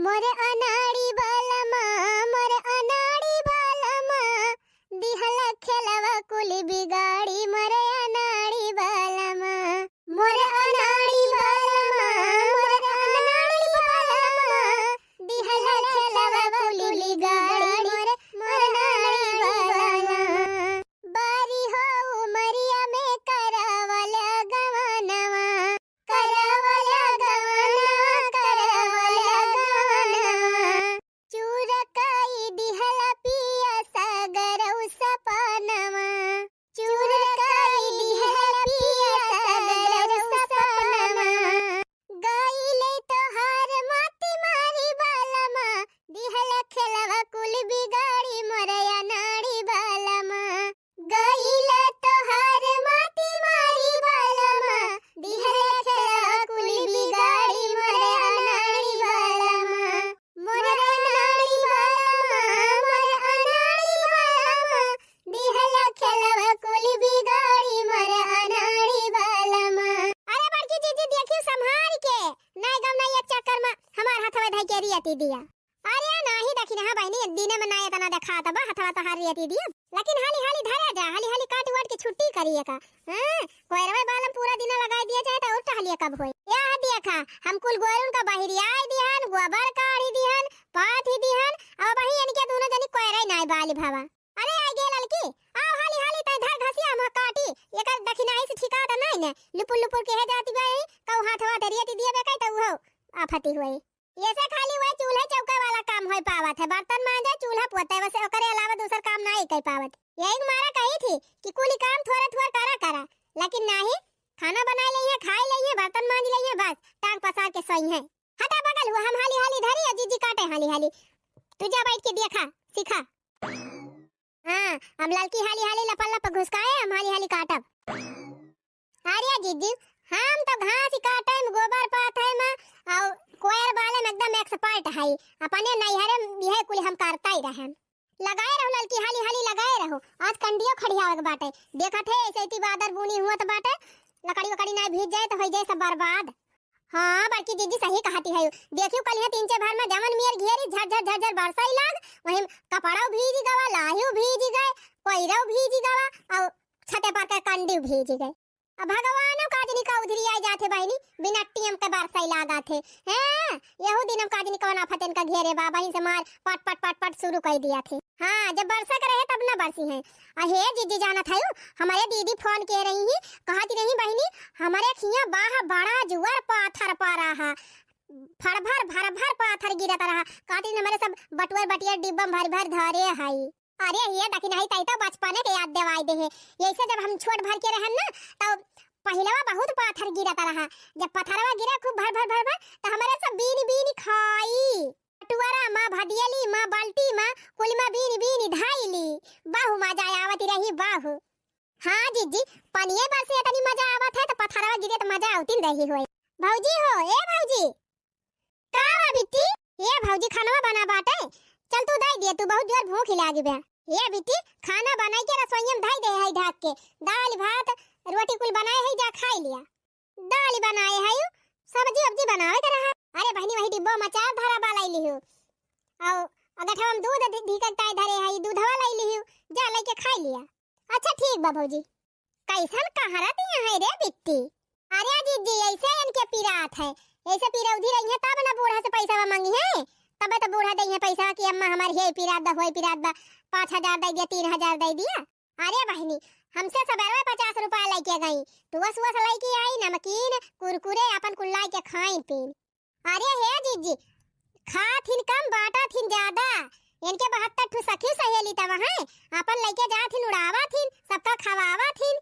मोरे अनाड़ी बालमा, मोरे अनाड़ी बालमा, दिहला खेलवा कुल बिगाड़ी मोरे अनाड़ी बालमा, मोरे अनाड़ी बालमा, मोरे अनाड़ी बालमा, दिहला खेलवा कुल बिगाड़ी मोरे अनाड़ी बालमा। बारी हो उमरिया में करावला गवनवा, करावला गवनवा, करावला गवनवा, चूरकाई दिहला पिया सागरौ सपनवा, चूरकाई दिहला पिया सागरौ सपनवा, गाइले तोहार माती मारी बालमा, दिहला खेलवा कुल बिगाड़ी मोरे अनाड़ी बालमा, गाइले तोहार माती मारी बालमा, दिहला खेलवा कुल बिगाड़ी मोरे अनाड़ी बालमा, मोरे अनाड़ी बालमा, मोरे अनाड़ी बालमा, दिहला खेलवा कुल बिगाड़ी मोरे अनाड़ी बालमा। अरे बड़की जीजी देखियो संभाल के, नहीं गम नहीं एक चक्कर में हमार हथवा धइ के रियती दिया। अरे नाही देखी ना बहनी दिने में ना इतना देखा तब हथवा तो हार रियती दिया, लेकिन हाली हाली धरे जा, हाली हाली काट वाट के छुट्टी करिए का। हां कोयरवा बालम पूरा दिन लगा दिया चाहे तो उठ हलिए कब होई या देखा हम कुल गोरुन का बाहरी आई दिहन, गोबर काढ़ी दिहन, पाथी दिहन, अब बही इनके दोनों जनी कोयरै नाय बाली भावा। अरे आ गेल लड़की आओ हाली हाली तय धर घसिया हम काटी एकर दखिनाई से ठिका त नहीं ने लुपुर लुपुर के हे जाती बे कौ हाथवा धरियती दिए बे कई त हो आफती होई। ऐसे खाली वही चूल्हे चौका वाला काम होई पावत है, बर्तन मांजे चूल्हा पोते वैसे ओकरे अलावा दूसर काम नहीं कर पावत। यही मारा कही थी कि कुली काम थोड़ा थोड़ा करा लेकिन नहीं, खाना बना लइए, खाई लइए, बर्तन मांज लइए, बस टांग पसार के सोई है। हटा बगल हुआ हम हाली हाली धरी और जीजी काटे हाली हाली, तू जा बैठ के देखा सीखा। हां हम लड़की हाली हाली लपल लप घुसकाए, हम हाली हाली काटब। अरे जीजी हम तो घास काटे में गोबर पाथे में और कोयर बाले में एकदम एक्सपर्ट है, अपने नैहरे बिहे कुल हम करता ही रहे। लगाए रहो लड़की हाली हाली लगाए रहो, आज कंडियो खड़ियावे के बाटे देखा थे ऐसे ही बादर बुनी हुआ तो बाटे लकड़ी वकड़ी ना भीज जाए तो हो जाए सब बर्बाद। हां बड़की जीजी सही कहती है, देखियो कल है तीन चार भर में जमन मियर घेरी झर झर झर बरसाई लाग, वही कपड़ा भीज गवा, लाहियो भीज गए, कोयरो भीज गवा और छते पर के कंडी भीज गए। अब भगवानो काजनी का उधरी आ जाते बहनी बिना टीएम के बरसाई लागा थे। हैं यहू दिन हम काजनी का ना फतेन का घेरे बाबा ही से मार पट पट पट पट शुरू कर दिया थे। हां जब बरसा करे है तब ना बरसी है। अहे जीजी जाना था हमारे दीदी फोन के रही ही कहती रही बहनी हमारे खिया बाह बड़ा जुआर पाथर पा रहा, फर भर पाथर गिरत रहा, कहती हमारे सब बटुआ बटिया डिब्बा भर भर धरे हई। अरे ये देखी नहीं तई तो बचपने के याद दिवाई दे है, ऐसे जब हम छोट भर के रहन ना तो पहिलवा बहुत पाथर गिरता रहा, जब पथरवा गिरा खूब भर तो हमारे सब बीनी बीनी खाई, टुआरा मां भदियली मां बाल्टी मां कुल मां बीनी ढाईली, बाहु मजा आवती रही बाहु। हां जीजी पनिए बरसे तनी मजा आवत है तो पथरवा गिरे तो मजा आवती रही होई। भौजी हो ए भौजी का बिट्टी ए भौजी खाना बना बाटे चल तू दे दे, तू बहुत जोर भूख लागी बे। ये बिट्टी खाना बनाई के रसोई में धई दे है ढक के, दाल भात रोटी कुल बनाए है जा खाई लिया, दाल बनाए है सब्जी वब्जी बनावे के रहा। अरे बहनी वही डिब्बो में चार धरा बालाई लिहु और अगर हम दूध ढीकताई धरे है दूधवा लाई लिहु जा लेके खाई लिया। अच्छा ठीक बा भौजी। कैसन कहारत है रे बिट्टी। अरे जीजी ऐसे इनके पिरात है, ऐसे पिरा उधी रही है तब ना बूढ़ा से पैसा मांगी है, तब तो बूढ़ा दई है पैसा कि अम्मा हमारी हे पिरात दा होई पिरात दा 5000 दे दिया 3000 दे दिया। अरे बहनी हमसे सबेरे 50 रुपया लेके गई, तू सुबह से लेके आई नमकीन कुरकुरे अपन कुल लाई के खाई पीन। अरे हे जीजी खाथिन कम बाटा थिन ज्यादा, इनके 72 ठू सखी सहेली तब है अपन लेके जाथिन उड़ावा थिन सबका खवावा थिन।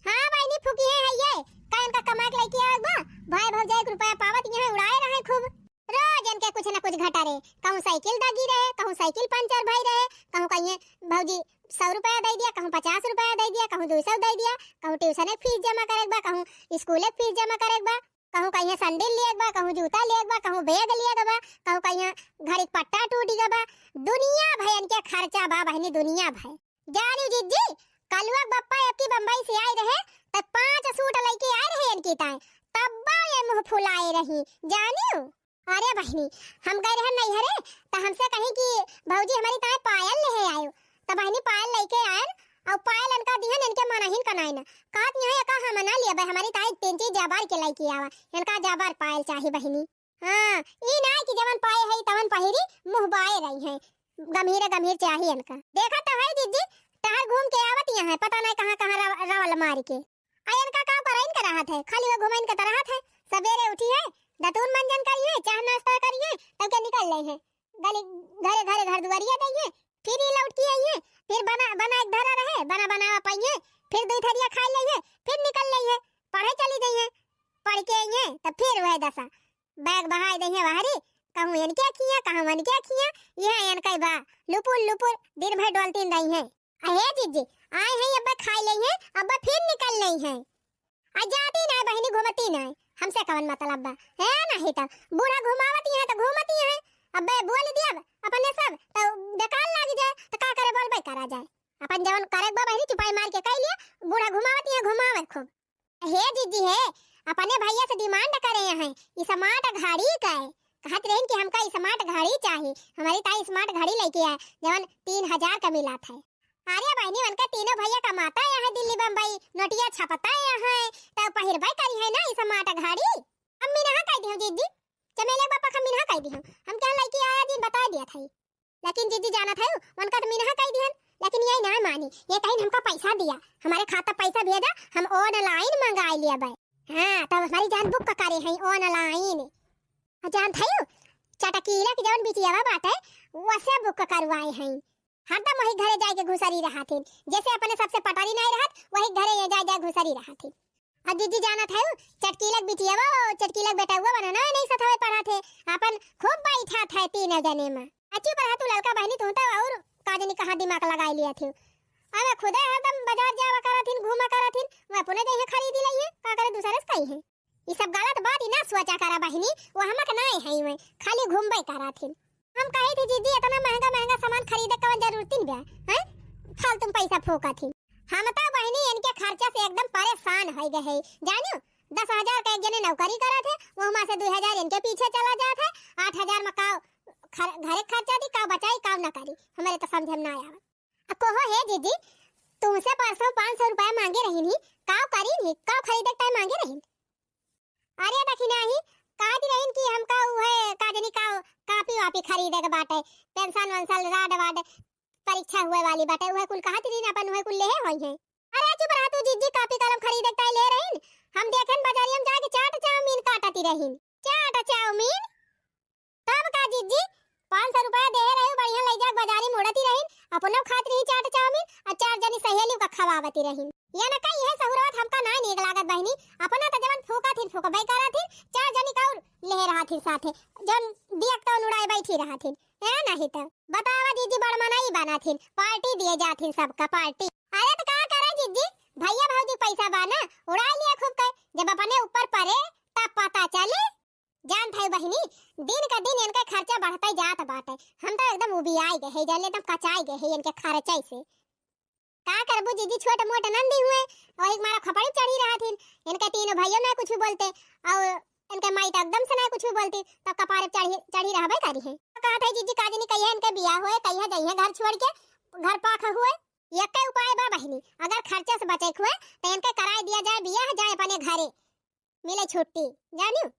हां बहनी फुकी है ये का इनका कमा के लेके आवा भाई भौजाई 1 रुपया पावत यहां उड़ाए रहे खूब, रोज इनके कुछ ना कुछ घटा रहे, कहूं साइकिल दगी रहे, कहूं साइकिल पंचर भई रहे, कहूं कहिए भौजी 100 रुपया दे दिया, कहूं 50 रुपया दे दिया, कहूं 200 दे दिया, कहूं ट्यूशन के फीस जमा करे बा, कहूं स्कूल के फीस जमा करे बा, कहूं कहिए सैंडल लिए बा, कहूं जूता लिए बा, कहूं बैग लिए बा, कहूं कहिए घड़ी पट्टा टूट गबा, दुनिया भई इनके खर्चा बा बहनी दुनिया भई। जानी जीजी कलुआ बप्पा आपकी बंबई से आए रहे तब 5 सूट लेके आए रहे इनकी ताई, तब ये मुंह फुलाए रही जानियो। अरे बहनी, हम गए रहे नैहरे तो हमसे कहीं कि भौजी हमारी ताए पायल ले आयो। तो बहनी पायल लेके आए और पायल इनका दिहन इनके मनहिन कनाई ना कात यहाँ का हम मना लिया भाई हमारी ताए तीन चीज जाबार के लेके आवा इनका जाबार पायल चाहिए बहनी। हां ई ना कि जवन पाए है तवन पहिरी मुंह बाए रही है गंभीर गंभीर चाहिए इनका। देखा तो है जीजी तार घूम के आवत यहाँ है पता नहीं कहां रवल मार के आ इनका काम कराइन कर रहा है खाली वो घुमाइन के तरह है। सवेरे उठी है दतून मंजन करी है चाह नाश्ता करी है तब के निकल रहे हैं गली घरे घरे घर दुआरिया दई है फिर ही लौट के आई है फिर बना बना एक धरा रहे बना बनावा पाई है फिर दो थरिया खा ली है फिर निकल रही है पढ़े चली गई है पढ़ के आई है तब फिर वह दशा बैग बहाई दई है बाहरी कहूं इन क्या किया कहूं मन क्या किया यह इन कई बा लुपुर लुपुर दिन भर डोलती रही है। अहे जीजी आए हैं अब खाई ली है अब फिर निकल रही है आ जाती ना बहनी घूमती ना हमसे कवन मतलब बा है नहीं तो बूढ़ा घुमावती है तो घूमती है अब बोल दिया अपने सब तो बेकार लाग जाए तो का करे बोल करा जाए अपन जवन करे बा बहनी चुपाई मार के कह लिया बूढ़ा घुमावती है घुमावे खूब। हे जीजी है अपने भैया से डिमांड करे हैं ये स्मार्ट घड़ी का है कहत रहे कि हमका स्मार्ट घड़ी चाहिए हमारी ताई स्मार्ट घड़ी लेके आए जवन 3000 का मिला था। अरे बहनी उनका तीनों भैया कमाता है यहाँ दिल्ली बम्बई नोटिया छपता है यहाँ तो पहिरबे करी है ना इस माटा घाड़ी। अम्मी ने कह दी जीजी चमेले पापा का मिनहा कह दी हम क्या लड़की आया जी बता दिया था लेकिन जीजी जाना था उनका तो मिनहा कह दिया लेकिन यही ना मानी ये कहीं हमका पैसा दिया हमारे खाता पैसा भेजा हम ऑनलाइन मंगा लिया भाई। हाँ तब हमारी जान बुक का करे है ऑनलाइन जान था चटकीला की जवन बिटिया बात है वैसे बुक करवाए हैं हरदम वही घरे जाके घुसरी रहा थी जैसे अपने सबसे पटारी नहीं रहत वही घरे जा घुसरी रहा थी। अब दीदी जाना था चटकीलक बिटिया वो चटकीलक बेटा हुआ बनाना नहीं सथावे पढ़ा थे अपन खूब बैठा था 3 जने में अच्छी पढ़ा तू लड़का बहनी तू तो और काजनी कहां दिमाग लगा लिया थे अबे खुद हरदम बाजार जावा करा थी घूमा करा थी वो अपने जइहे खरीद लइए का करे दूसरे से कही है ये सब गलत बात ही ना सोचा करा बहनी वो हमक नहीं है मैं खाली घूमबे करा थी। हम कहे थे दीदी इतना महंगा महंगा सामान खरीदे कवन जरूरत नहीं बा हैं फालतू पैसा फूका थी हम तो बहनी इनके खर्चा से एकदम परेशान हो गए हैं जानियो 10,000 का एक जने नौकरी करा थे वो वहां से 2,000 इनके पीछे चला जाता है 8,000 में का घरे खर्चा दी का बचाई काम ना करी हमारे तो समझ में ना आया। कहो है दीदी तुमसे परसों 500 रुपया मांगे रही नहीं काव करी नहीं काव खरीदे टाइम मांगे रही अरे देखी नहीं कहा दी रही कि हमका है काजनी का कापी वापी खरीदे के बाटे पेंशन वंसल राड वाड परीक्षा हुए वाली बाटे वह कुल कहा थी अपन वह कुल ले होई है। अरे चुप रहा तू जीजी कापी कलम खरीदे के ले रही हम देखन बाजारिया में जाके चाट चाउमीन काटती रही चाट चाउमीन तब का जीजी 500 रुपया दे रही बढ़िया ले जा बाजारी मोड़ती रही अपनो खात रही चाट चाउमीन और 4 जनी सहेली का खवावती रही ये ना कही है सहूरत हमका ना नीक लागत बहनी अपना तो जवन फूका थी फूकबे करा थी 4 जनी का ले रहा थी साथे जन दियक तो उड़ाए बैठी रहा थी है नहीं तो बतावा दीदी बड़ मनाई बना थी पार्टी दिए जाती सबका पार्टी। अरे तो का करे दीदी भैया भौजी पैसा बाना उड़ा लिया खूब के जब अपने ऊपर पड़े तब पता चले जान था बहनी दिन का दिन इनका खर्चा बढ़ता जात बाटे हम तो एकदम उबियाई गए जले एकदम कचाई गए इनके खर्चे से का करबू दीदी छोटे मोटे नंदी हुए और एक मारा खपड़ी चढ़ी रहा थी इनके तीनों भाइयों ना कुछ बोलते और इनके माई तो एकदम से ना कुछ बोलती तो कपारे चढ़ी रहबे करी है। कहा था जीजी काजनी कहिए इनके बियाह हुए कहिए जइए घर छोड़ के घर पाख हुए एक उपाय बा बहनी अगर खर्चे से बचे हुए तो इनके कराए दिया जाए बियाह जाए अपने घरे मिले छुट्टी जानियो।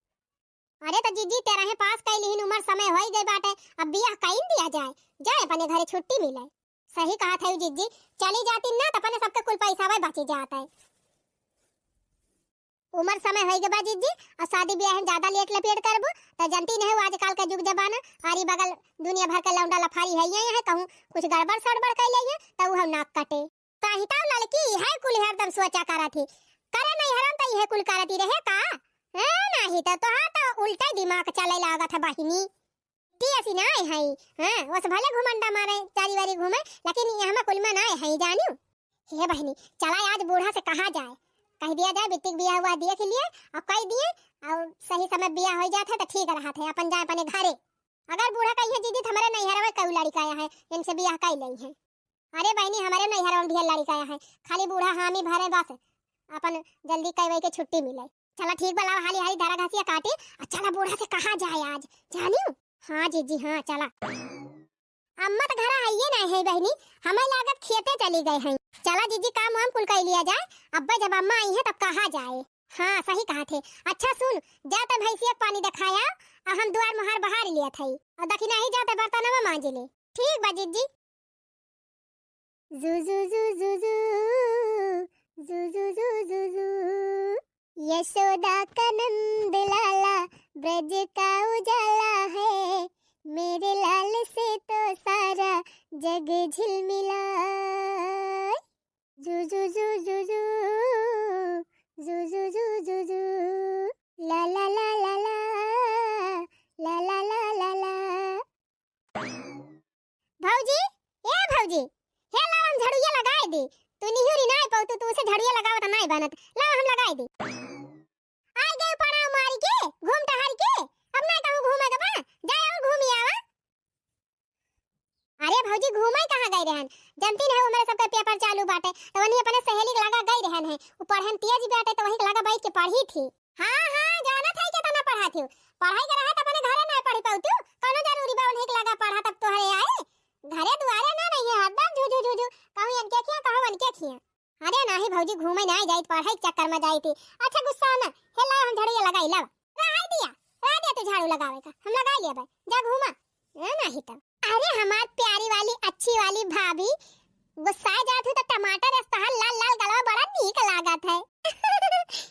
अरे तो जीजी तेरा है पास कई लिहिन उम्र समय हो गई बाटे अब बियाह कहीं दिया जाए अपने घरे छुट्टी मिले। सही कहा था जीजी चली जाती ना तो अपने सबके कुल पैसा भाई बची जाता है उम्र समय हो गए बा जीजी और शादी ब्याह ज्यादा लेट लपेट करबो तो जनती नहीं आजकल का युग जमाना आरी बगल दुनिया भर का लौंडा लफारी है ये कहूं कुछ गड़बड़ सड़बड़ कर लिए तो वो नाक कटे ताहिता लड़की है कुल हरदम सोचा करा थी करे नहीं हरम तो ये कुल करती रहे का है नहीं तो हां तो उल्टा दिमाग चले लागत है बहिनी ती ऐसी ना है हां बस भले घुमंडा मारे चारी वारी घूमे लेकिन यहां कुल में ना है जानियो। हे बहिनी चला आज बूढ़ा से कहा जाए कह दिया जाए बिटिक बियाह हुआ दिए के लिए और कह दिए और सही समय बियाह हो जाता तो ठीक रहा थे अपन जाए अपने घरे अगर बूढ़ा कहिए दीदी हमारे नैहर में कई लड़का आया है इनसे बियाह कर ली है। अरे बहनी हमारे नैहर में ढेर लड़का आया है खाली बूढ़ा हामी भरे बस अपन जल्दी कई के छुट्टी मिले चला ठीक बा, लावा हाली हाली धरा घासिया काटे और चला बूढ़ा से कहा जाए आज, जानियो। हाँ जीजी हाँ चला। अम्मा तो घर आइए ना है बहनी, हमें लागत खेते चली गए हैं। चला जीजी काम हम कुल कर लिया जाए, अब्बा जब अम्मा आई है तब कहा जाए। हाँ सही कहा थे। अच्छा सुन, जाते भैंसिया पानी दिखाया और हम द्वार मुहार बहार लिया थई और दखिना ही जाते बर्तन में मांज ले। ठीक बा जीजी। जू जू जू जू जू जू जू जू जू जू, यशोदा का नंद लाला ब्रज का उजाला है, मेरे लाल से तो सारा जग झिलमिला। जू जू जू जू जू जू जू जू जू जू, ला ला ला ला ला ला ला ला ला ला। भौजी ए भौजी, हे ला हम झड़ुया लगाए दे। तू निहुरी नहीं पाऊ, तू उसे झड़ुया लगावत नहीं बनत, ला हम लगाए दे। आई गए पड़ा मारी के घूम टहर के, अब नहीं कहूं घूमे के बा, जाए और घूमी आवा। अरे भौजी घूमे कहां गए रहन, जानती नहीं हो मेरे सबके पेपर चालू बाटे तो वनी अपने सहेली के लगा गई रहन है, वो पढ़न तेज बाटे तो वही लगा बैठ के पढ़ी थी। हां हां जाना था कि तना पढ़ा थी, पढ़ाई के रहा त अपने घरे नहीं पढ़ी पाऊ, तू कोनो जरूरी बा उन्हें के लगा पढ़ा तब तोहरे आए। घरे दुआरे ना नहीं है, हरदम झू झू झू झू कहूं इनके खिया कहूं उनके खिया। अरे नहीं भौजी घूमे नहीं जाई, पढ़ाई के चक्कर में जाई थी। अच्छा गुस्सा ना हे, ला हम झड़िया लगाई, ला रहा दिया तू झाड़ू लगावे का, हम लगा लिया भाई, जा घूमा नहीं तो। अरे हमार प्यारी वाली अच्छी वाली भाभी गुस्सा जात हो तो टमाटर रस्ता लाल लाल गलवा बड़ा नीक लागत है।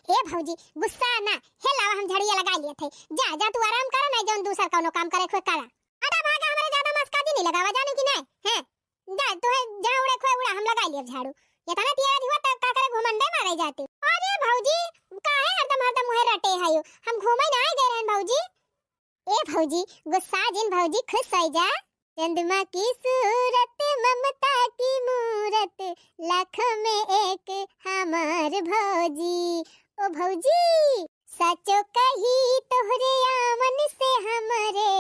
हे भौजी गुस्सा ना हे, लावा हम झड़िया लगा लिए थे, जा जा तू आराम कर, नहीं जौन दूसर कोनो काम करे खो करा। अरे भागा हमारे ज्यादा मस्का नहीं लगावा, जाने की नहीं हैं, जा तू जा उड़े खो उड़ा, हम लगा लिए झाड़ू। ये तना तेरा दिवा तक का करे घुमंडे मारे जाते। अरे भौजी काहे हरदम मुहे रटे हायो, हम घूमे ना गए रहन भौजी। ए भौजी गुस्सा जिन भौजी खुश हो जा, चंद्रमा की सूरत ममता की मूरत, लाखों में एक हमार भौजी। ओ भौजी सचो कही तोहरे आमन से हमारे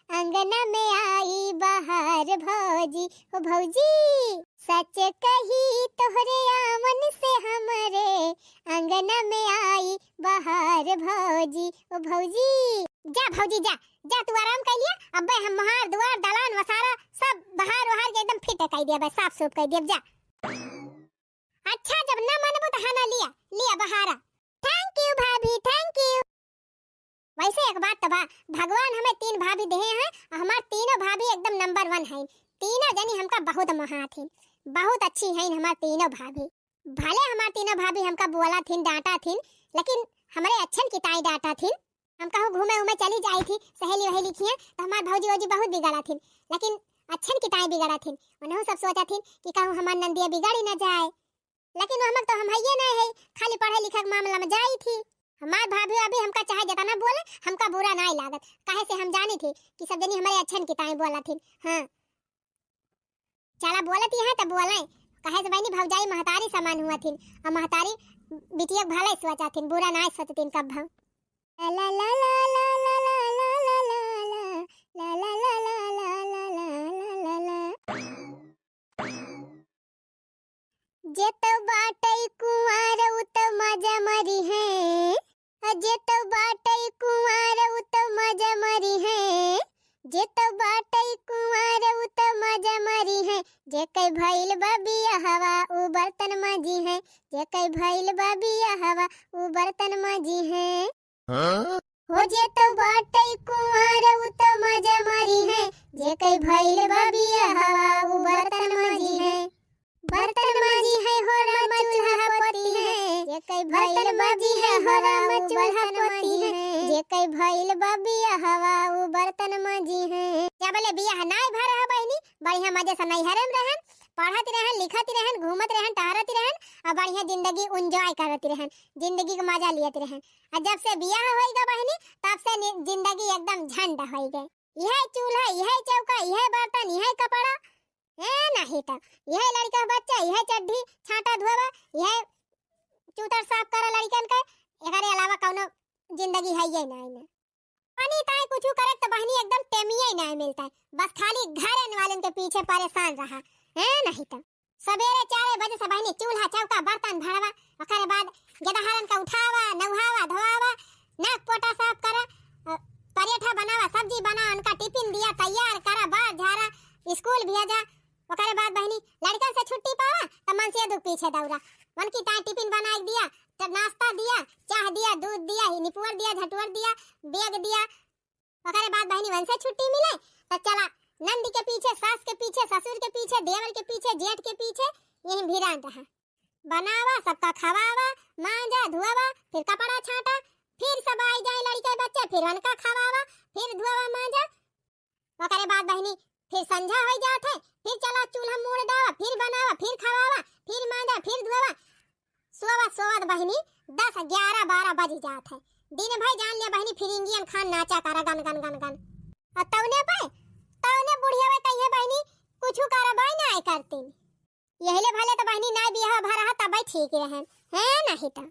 अंगना में आई बहार भौजी। ओ भौजी सच कही तोहरे आमन से हमारे अंगना में आई बहार भौजी। ओ भौजी जा भौजी जा जा तू आराम कर लिया, अब्बे हम महार द्वार दलान वसारा सब बहार वहार के एकदम फिट कर दिया, बस साफ सूफ कर दिया जा। अच्छा जब ना मानबो तो हना लिया लिया बहारा। थैंक यू भाभी थैंक यू। वैसे एक बात तो बा, भगवान हमें 3 भाभी दे हैं, हमार तीनों भाभी एकदम नंबर 1 हैं। तीनों जनी हमका बहुत महात हैं, बहुत अच्छी हैं हमार तीनों भाभी। भले हमार तीनों भाभी हमका बोला थीन डांटा थीन, लेकिन हमारे अच्छन की ताई डांटा थीन। हम कहूँ घूमे उमे चली जाई थी सहेली वहेली खिया तो हमार भौजी वोजी बहुत बिगड़ा थीन, लेकिन अच्छन की ताई बिगड़ा थीन। उन्होंने सब सोचा थीन कि कहूँ हमार नंदिया बिगाड़ी ना जाए, लेकिन हम तो हम है नहीं है, खाली पढ़ाई लिखा के मामला में जाई थी। हमार भाभी अभी हमका चाहे जितना बोले हमका बुरा नहीं लागत, काहे से हम जानी थी कि सब जनी हमारे अच्छन की ताई बोला थी। हाँ चला बोलती है तो बोले, काहे से बहनी भौजाई महतारी समान हुआ थी, और महतारी बिटिया भले सोचा थी, बुरा नहीं सोचती कब भाव। ला ला ला ला ला ला ला ला ला ला ला ला ला ला ला ला ला। जे तो बाटई कुंवार उत मजा मरी है, जे तो बाटई कुंवार उत मजा मरी है, जे तो बाटई कुंवार उत मजा मरी है, जे कई भइल बबिया हवा उ बर्तन मजी है, जे कई भइल बबिया हवा उ बर्तन मजी है। हो जे तो बाटई कुंवार उत मजा मरी है, जे कई भइल बबिया हवा उ बर्तन मजी है, बर्तन मजी है हो राम चूल्हा पोती है, जे कई भइल मजी है हो राम चूल्हा पोती है, जे कई भइल बबिया हवा उ बर्तन मजी है। क्या बोले बिया नाय भर है बहनी, बढ़िया मजे से नहीं हरम रहन, पढ़त रहन लिखत रहन घूमत रहन टहरत रहन, और बढ़िया जिंदगी एंजॉय करत रहन, जिंदगी का मजा लियत रहन। और जब से बियाह होइगा बहनी तब से जिंदगी एकदम झंड हो गई। यह चूल्हा यह चौका यह बर्तन यह कपड़ा नहीं तो यह लड़का बच्चा यह चड्ढी छाटा धोवा यह चूतर साफ करा लड़कन के, एकरे अलावा कोनो जिंदगी है ये नहीं। पानी ताई कुछ करे तो बहनी एकदम टेमिया ही नहीं मिलता है, बस खाली घर वाले के पीछे परेशान रहा है। नहीं तो सवेरे 4 बजे से बहनी चूल्हा चौका बर्तन भड़वा, ओकरे बाद गेदहरन का उठावा, नहावा, धोवावा, नाक पोटा साफ करा, पराठा बनावा, सब्जी बना, उनका टिफिन दिया, तैयार करा, बाहर झारा, स्कूल भेजा। ओकरे बाद बहनी लड़कन से छुट्टी पावा त मन से दुख पीछे दौड़ा। उनकी ता टिफिन बना के दिया, तब नाश्ता दिया, चाह दिया, दूध दिया, निपुअर दिया, झटुअर दिया, बैग दिया। ओकरे बाद बहनी वन से छुट्टी मिले तो चला नंद के पीछे, सास के पीछे, ससुर के पीछे, देवर के पीछे, जेठ के पीछे, यही भिरान रहा। बनावा, सबका खवावा, मांजा, धुआवा, फिर कपड़ा छाटा, फिर सब आई जाए लड़के बच्चे, फिर उनका खवावा, फिर धुआवा, मांजा। ओकरे बाद बहनी फिर संझा हो जात है, फिर चला चूल्हा मोड़ डावा, फिर बनावा, फिर खवावा, फिर मांजा, फिर धुआवा। सोवत बहनी 10, 11, 12 बज जात है। दिन भर जान लिया बहनी फिर इंडियन खान नाचा करा गन गन गन गन। और तवने बुढ़िया वे कहिए बहनी कुछ करबाई ना आई करती। यही ले भले तो बहनी ना बियाह भरा तब ठीक रहे है नहीं तो।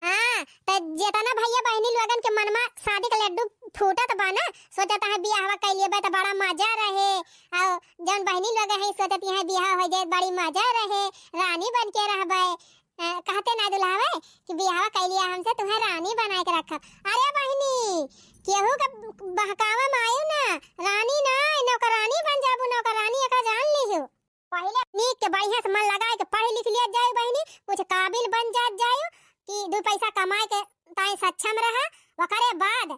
हां तो जेतना भैया बहनी लोगन के मन में शादी का लड्डू फूटत बा ना, सोचत है बियाह कइले बा त बड़ा मजा रहे। और जन बहनी लोग है सोचत है बियाह हो जाए बड़ी मजा रहे, रानी बन के रहबे। कहते ना दुल्हावे कि बियाह कइलिया हमसे तुम्हें रानी बना के रखा। अरे बहनी केहू का बहकावा में आयु ना, रानी ना नौकरानी बन जाबू, नौकरानी का जान लियो। पहले नीक के बढ़िया से मन लगा के पढ़ लिख लिया जाए बहनी, कुछ काबिल बन जाए कि 2 पैसा कमाए के ताई सक्षम रहा। वकरे बाद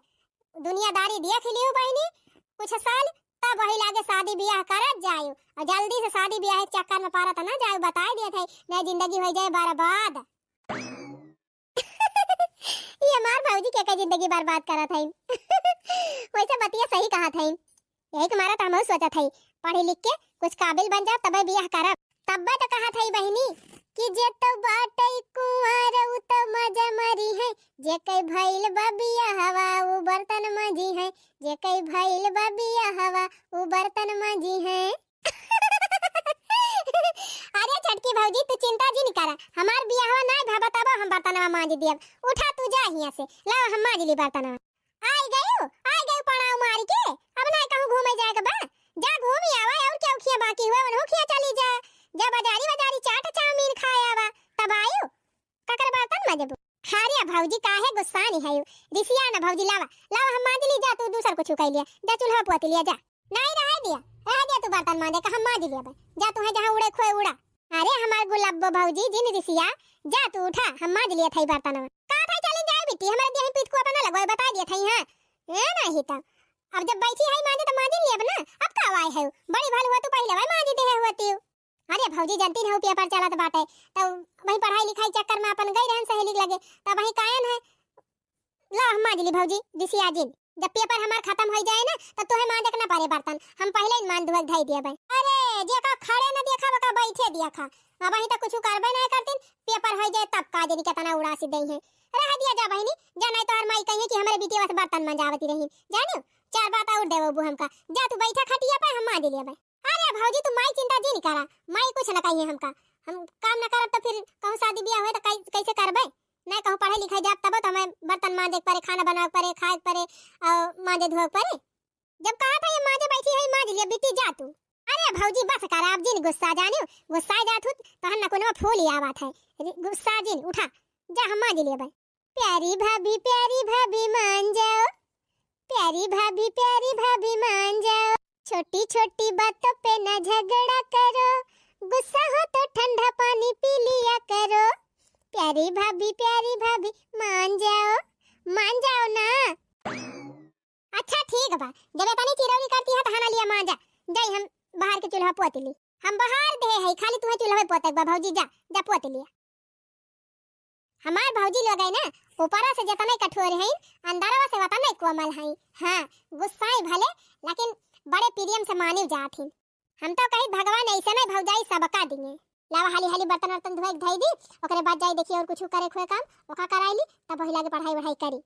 दुनियादारी देख लियो बहनी कुछ साल, तब वही लागे शादी ब्याह करत जायो। और जल्दी से शादी ब्याह के चक्कर में पारत ना जाओ, बताई दिए थे नई जिंदगी हो जाए बर्बाद। ये हमार भौजी के जिंदगी बर्बाद करत है। वैसे बतिया सही कहा था, यही तुम्हारा तो हम सोचा था पढ़ी लिख के कुछ काबिल बन जा तब ब्याह करब। तब तो कहा था बहनी कि जे तो बाटे कुंवर उ तो मजा मरी है, जे कई भइल बबिया हवा उ बर्तन मजी है, जे कई भइल बबिया हवा उ बर्तन मजी है। अरे छटकी भौजी तू चिंता जी नहीं करा, हमार बियाहवा नहीं भबा तब हम बर्तनवा मांज दियब। उठा तू जा हिया से, ला हम मांज ली बर्तनवा। आई गयो पड़ाव मार के, अब ना कहूं घूमे जाए के बा, जा घूम ही आवा। और क्या खिया बाकी हुआ वनो खिया चली जा, जा बाजारी चाट चाउमीन खाए आवा तब आयु ककर बर्तन मजबू। हारिया भौजी काहे गुस्सा नहीं है रिसिया ना भौजी, लावा हम मांज ली, जा तू दूसर कुछ कह लिया, जा चूल्हा पोत लिया, जा नहीं रह दिया तू बर्तन मांजे का हम मांज लिया बे, जा तू है जहां उड़े खोए उड़ा। अरे हमार गुलाबो भौजी जिन रिसिया, जा तू उठा हम मांज लिया थई बर्तन। का था चली जाए बेटी, हमारे देह पीठ को अपना लगवाए बता दिया थई। हां ए नहीं तो अब जब बैठी है मांजे तो मांज लिया ना, अब का आए है बड़ी भल हुआ तू पहले भाई मांज दे होती। अरे भौजी जानती नहीं पेपर चलत बाटे तो वही पढ़ाई लिखाई चक्कर में अपन गई रहन सहेली लगे तब वही कायन है। ला हम मांज ली भौजी दिसिया जी, जब पेपर हमार खत्म हो जाए ना तो तोहे मांजे के ना पारे बर्तन, हम पहले ही मान धुआ धाई दिया भाई। अरे जे का खड़े न देखा बका बैठे दिया खा, अब वही तो कुछ करबे नहीं करतिन, पेपर हो जाए तब का जनी केतना उड़ासी दई है। रह दिया जा बहनी, जा नहीं तो हर माई कहिए कि हमरे बेटी बस बर्तन मंजावती रही, जानियो 4 बात और देबो बू हमका, जा तू बैठा खटिया पे हम मांज लिया भाई। अरे भौजी तू माई चिंता जी नहीं करा, माई कुछ न कहिए हमका, हम काम न करब तो फिर कहूं शादी ब्याह होए तो कैसे करबे, नहीं कहूं पढ़े लिखे जाब तब तो हमें बर्तन मांजे परे, खाना बनावे परे, खाए परे और मांजे धोए परे। जब कहा था ये मांजे बैठी है मांज लिया बेटी जा तू। अरे भौजी बस कर, आप जिन गुस्सा जानियो, गुस्सा जात हुत तो हम न कोनो फूल ही आवत है, गुस्सा जिन उठा जा हम मांज लिया भाई। प्यारी भाभी मान जाओ, प्यारी भाभी मान जाओ, छोटी छोटी बातों पे न झगड़ा करो, गुस्सा हो तो ठंडा पानी पी लिया करो। प्यारी भाभी मान जाओ ना। अच्छा ठीक बा, जब इतनी चिरौरी करती है तो हना लिया मान जा, जाई हम बाहर के चूल्हा पोत ली, हम बाहर दे है खाली तुम्हें चूल्हा पोतक बा भौजी, जा पोत लिया। हमार भौजी लोग है ना ऊपरा से जतना कठोर है अंदरवा से वतना कोमल है। हां गुस्साई भले लेकिन बड़े प्रियम से मानिव जात हिन। हम तो कही भगवान ऐसे में भौजाई सबका दिए। लावा हाली बर्तन वर्तन धोए धई दी, ओकरे बाद जाई देखी और कुछ करे खोए काम ओका कराईली, तब वही लागे पढ़ाई करी।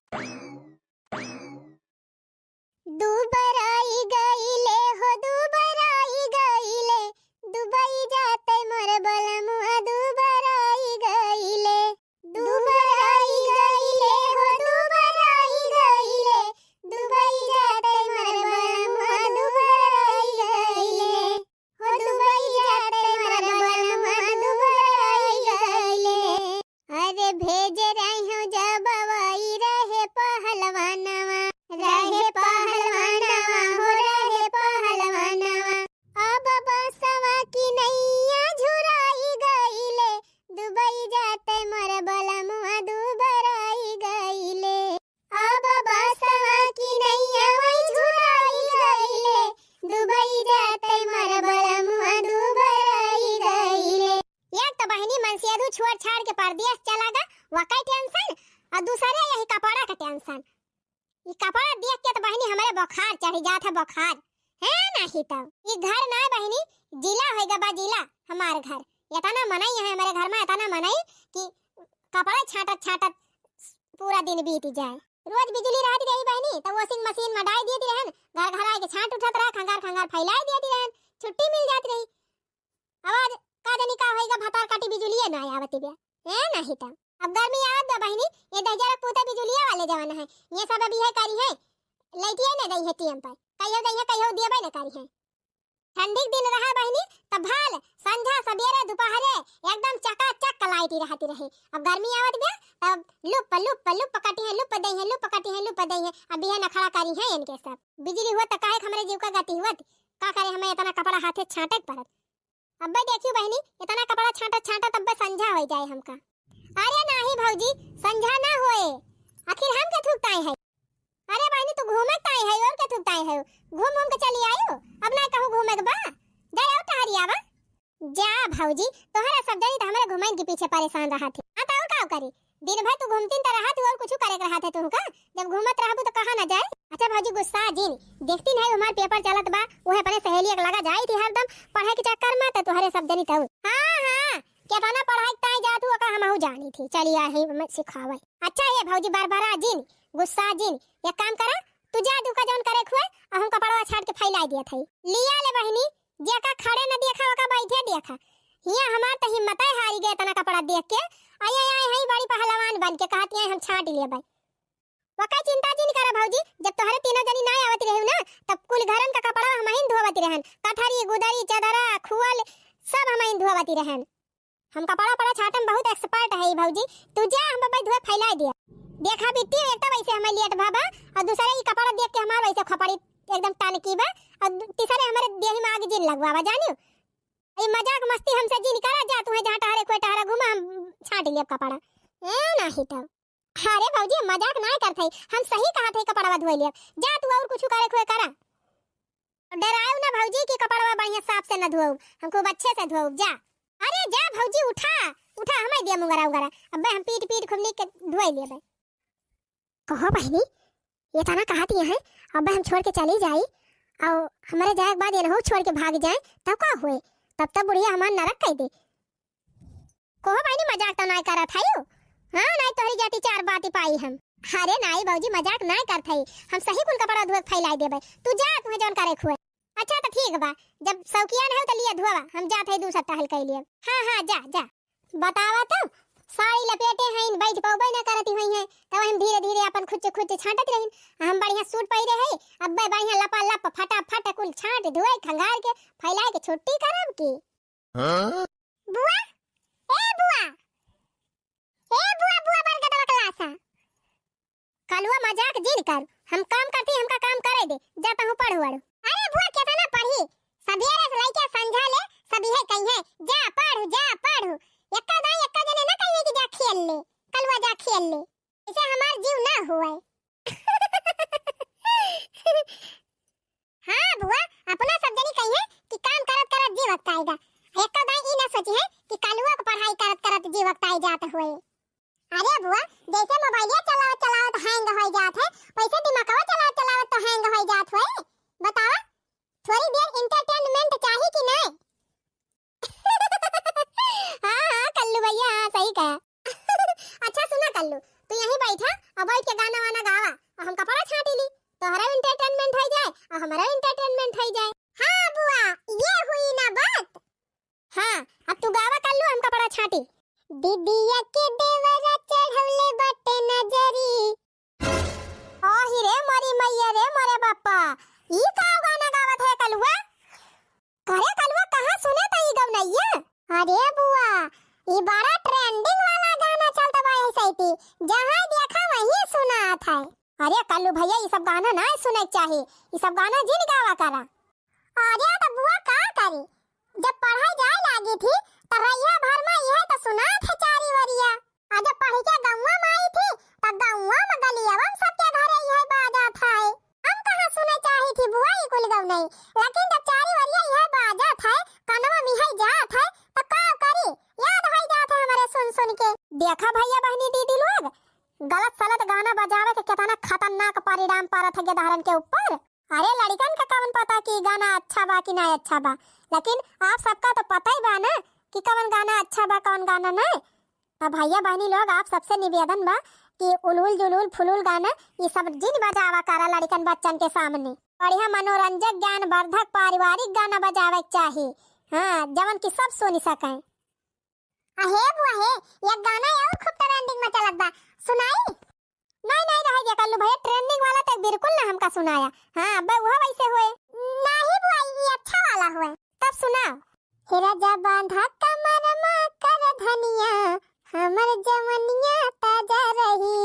दुबराई गईले हो दुबराई गईले, दुबई जाते मोर बलमुआ दुबराई गईले, दुबराई गईले हो दुबराई गईले, दुबई जाते मोर बलमुआ दुबराई गईले, हो दुबई जाते मोर बलमुआ दुबराई गईले। अरे घर के परदेश चलागा वका टेंशन और दूसरे यही कपड़ा का टेंशन। ये कपड़ा देख के तो बहनी हमारे बुखार चढ़ जात है, बुखार है नहीं तब ये घर ना बहनी जिला होएगा बा जिला हमारे घर इतना मनाई है हमारे घर में इतना मनाई कि कपड़ा छाटत छाटत पूरा दिन बीत जाए। रोज बिजली रहती रही बहनी तो वॉशिंग मशीन में डाल देती रहन, घर घर आके छाट उठत रहा, खंगार खंगार फैलाई देती रहन, छुट्टी मिल जाती रही। आवाज का देनी का होएगा भतार काटी बिजली ना आवती बे है नहीं तब। अब गर्मी आवत बा बहनी ये दहजरा पूता बिजलिया वाले जमाना है ये सब अभी है करी है लाइटिया न गई है टीएम पर कहियो गई है कहियो दिया न करी है। ठंडी दिन रहा बहनी तब भाल संझा सवेरे दोपहरे एकदम चकाचक लाइट रहती रही। अब गर्मी आवत बे तब लुप लुप लुप कटी है लुप दई है लुप कटी है लुप दई है। अब ये नखड़ा करी है इनके सब बिजली हुआ तो काहे हमरे जीव का गति हुआ का करे हमें इतना कपड़ा हाथे छाटक पड़त। अब देखियो बहनी इतना कपड़ा छाटत छाटत तब संझा हो जाए हमका। अरे नहीं भौजी संझा ना होए आखिर हम के थूकताई है। अरे बहनी तू घूमे ताई है और के थूकताई है घूम घूम के चली आयो अब ना कहूं घूमे के बा जाओ टहरिया बा जा भौजी तोहरा सब जनी त हमरे घुमाइन के पीछे परेशान रहा थे आ तो का करी दिन भर तू घूमतीन त रहा तू और कुछ करे रहा थे तू का जब घूमत रहबू तो कहां ना जाए। अच्छा भौजी गुस्सा जिन देखती नहीं हमार पेपर चलत बा ओहे अपने सहेली के लगा जाई थी हरदम पढ़ाई के चक्कर में त तोहरे सब जनी तऊ हां केतना पढ़ाई ताई जा तू का हमहु जानी थी चली आ ही मैं सिखावे। अच्छा ये भौजी बार-बार जिन गुस्सा जिन एक काम करा तू जा दू का जौन करे खुए हम कपड़वा छाट के फैला दिया थई लिया ले बहनी जे का खड़े न देखा का बैठे देखा हिया हमार त हिम्मत हारी गए तना कपड़ा देख के आय आय आय हई बड़ी पहलवान बन के कहती है हम छाट लिए भाई वका चिंता जी नहीं करा भौजी जब तोहरे तीनों जनी ना आवत रहू ना तब कुल घरन का कपड़ा हम ही धोवत रहन कठरी गुदरी चदरा खुअल सब हम ही धोवत रहन। हम कपड़ा पड़ा छाटम बहुत एक्सपर्ट है भौजी तू जा हम भाई धोए फैला दिया देखा बिट्टी एक तो वैसे हमें लियट बाबा और दूसरे ये कपड़ा देख के हमार वैसे खपड़ी एकदम टानकी बा और तीसरे हमारे देह में आग जिन लगवावा जानियो ये मजाक मस्ती हमसे जिन करा जा तू जहां टहरे कोई टहरा घुमा हम छाट लिया कपड़ा ए नहीं तब। अरे भौजी मजाक ना करथई हम सही कहा थे कपड़वा धोए लिया जा तू और कुछ करे खोए करा डरायो ना भौजी की कपड़वा बढ़िया साफ से न धोऊ हम खूब अच्छे से धोऊ जा। अरे जा भौजी उठा उठा हमें दिया मुंगरा उगरा अब हम पीट पीट खूब लिख के धोए लिए बे कहो बहनी ये तना कहती है अब हम छोड़ के चली जाई और हमारे जाए के बाद ये न हो छोड़ के भाग जाए तब का होए तब बुढ़िया हमार नरक कह दे। कहो बहनी मजाक तो ना करत हई हां नहीं तोहरी जाती चार बात पाई हम। अरे नहीं भौजी मजाक ना करथई हम सही कुल कपड़ा धोए फैला देबे तू जा तू जौन करे खुए। अच्छा तो ठीक बा जब सौकिया न हो तो लिया धोवा हम जात है दूसरा टहल के लिए। हां जा जा बतावा तो साड़ी लपेटे हैं बैठ पौबे ना करती हुई है तब हम धीरे धीरे अपन खुद छाटत रहिन हम बढ़िया सूट पहिरे है अब बढ़िया लपा लप फटाफट कुल छाट धोए खंगार के फैला के छुट्टी करब की। बुआ बुआ बन के दवा क्लासा कलुआ मजाक जिन कर हम काम करती हमका काम करे दे जाता हूं पढ़वाड़ो। अरे बुआ केतना पढ़ी सवेरे से लइके संझा ले सभी है कहीं है जा पढ़ू एक्का जने ना कहिए कि जा खेल ले कलुआ जा खेल ले इसे हमार जीव ना हुए। हां बुआ अपना सब जनी कहिए कि काम करत करत जीव वक्त आएगा एक्का दाई ई ना सोची है कि कलुआ को पढ़ाई करत करत जीव वक्त आई जात हुए। अरे बुआ जैसे मोबाइल चलावत हैंग हो जात है वैसे दिमागवा चलावत तो हैंग हो जात हुए बतावा थोड़ी देर एंटरटेनमेंट चाहिए कि नहीं। हां कल्लू भैया हां सही कहा। अच्छा सुना कल्लू तू यहीं बैठा और बैठ के गाना वाना गावा और हम कपड़ा छाटी ली तोहरा एंटरटेनमेंट हो जाए और हमारा एंटरटेनमेंट हो जाए। हां बुआ ये हुई ना बात। हां अब तू गावा कल्लू हम कपड़ा छाटी दीदिया के देवरा चढ़वले बटे नजरी ओही रे मोरी मैया रे मोरे बापा ई का गाना गावत है कलुआ करे कलुआ कहां सुने त ई गवनैया। अरे बुआ ई बड़ा ट्रेंडिंग वाला गाना चलता बा ऐसे ही जहां देखा वहीं सुनात है। अरे कल्लू भैया ई सब गाना ना सुने चाहिए ई सब गाना जिन गावा करा। अरे तो बुआ का करी जब पढ़ाई जाए लागी थी त रैया भर में यह तो सुनात है चारी वरिया आज पढ़ के गौवा में आई थी त गौवा में गलियावम सबके घरे यह बाजा था हम कहां सुने चाही थी बुआ ई कुल गौ नहीं लेकिन जब चारी वरिया यह बाजा था कनवा में है जात है त का करी याद हो जात है हमारे सुन के। देखा भैया बहनी दीदी लोग, गलत सलत गाना बजावे के कितना खतरनाक परिणाम पड़त है धारण के ऊपर। अरे लड़कन का कौन पता कि गाना अच्छा बा कि नहीं अच्छा बा, लेकिन आप सबका तो पता ही बा ना कि कौन गाना अच्छा बा कौन गाना नहीं। तो भैया बहनी लोग आप सबसे निवेदन बा कि उलूल जुलूल फुलूल गाना ये सब जिन बजावा करा लड़कन बच्चन के सामने। बढ़िया मनोरंजक ज्ञानवर्धक पारिवारिक गाना बजावे के चाहिए, हाँ जवन की सब सुन सकें। अहे बुआ हे, ये गाना और खूब ट्रेंडिंग में चलत बा, सुनाई? नहीं नहीं रह गया कल्लू भैया, ट्रेंडिंग वाला तो बिल्कुल ना हमका सुनाया। हां अब वो वैसे होए नहीं बुआ, ये अच्छा वाला होए, तब सुनाओ। हेरा जा बांधा कमर मा कर धनिया, हमर जवनिया ताजा रही।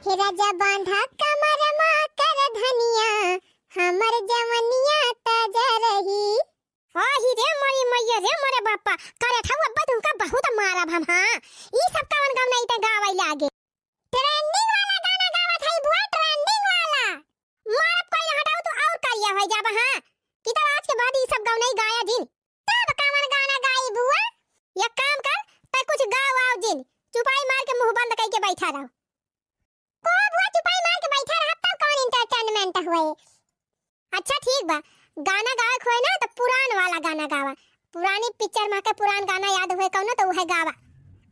हेरा जा बांधा कमर मा कर धनिया, हमर जवनिया ताजा रही। ही रे मोरी मैया रे मोरे बापा, करे ठौआ बदू का बहुत मारा हम। हां ई सब कौन गाना नहीं त गावै लागे। ट्रेंडिंग वाला गाना गावत है बुआ, ट्रेंडिंग वाला मारब कोई हटाओ तो और करिया हो जाबा। हां कि तो आज के बाद ई सब गाना नहीं गाया जिन, तब कौन गाना गाई बुआ? एक काम कर त कुछ गाओ आओ जिन, चुपाई मार के मुंह बंद करके बैठा रहो। को बुआ चुपाई मार के बैठा रहा तब कौन एंटरटेनमेंट हुए? अच्छा ठीक बा, गाना गावे खोए ना तो पुरान वाला गाना गावा, पुरानी पिक्चर में के पुरान गाना याद हुए कौन तो वह गावा।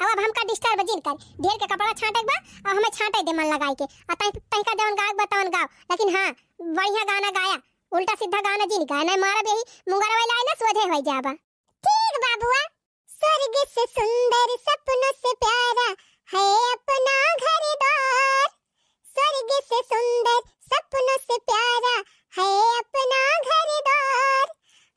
अब हमका डिस्टर्ब जिन कर, ढेर के कपड़ा छांटे बा और हमें छांटे दे मन लगाई के, आ तई का जवन गायक बतावन गाओ, लेकिन हां बढ़िया गाना गाया, उल्टा सीधा गाना जिन गाना मारब यही मुंगरा वाला है ना सोझे हो जाबा। ठीक बाबूआ, स्वर्ग से सुंदर सपनों से प्यारा है अपना घर द्वार, स्वर्ग से सुंदर सपनों से प्यारा है अपना घर द्वार,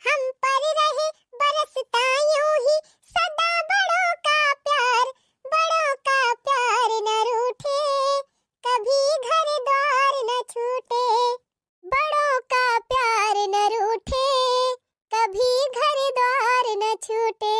हम पर रहे बरसता यूं ही सदा बड़ों का प्यार, बड़ों का प्यार न रूठे कभी घर द्वार न छूटे, बड़ों का प्यार न रूठे कभी घर द्वार न छूटे।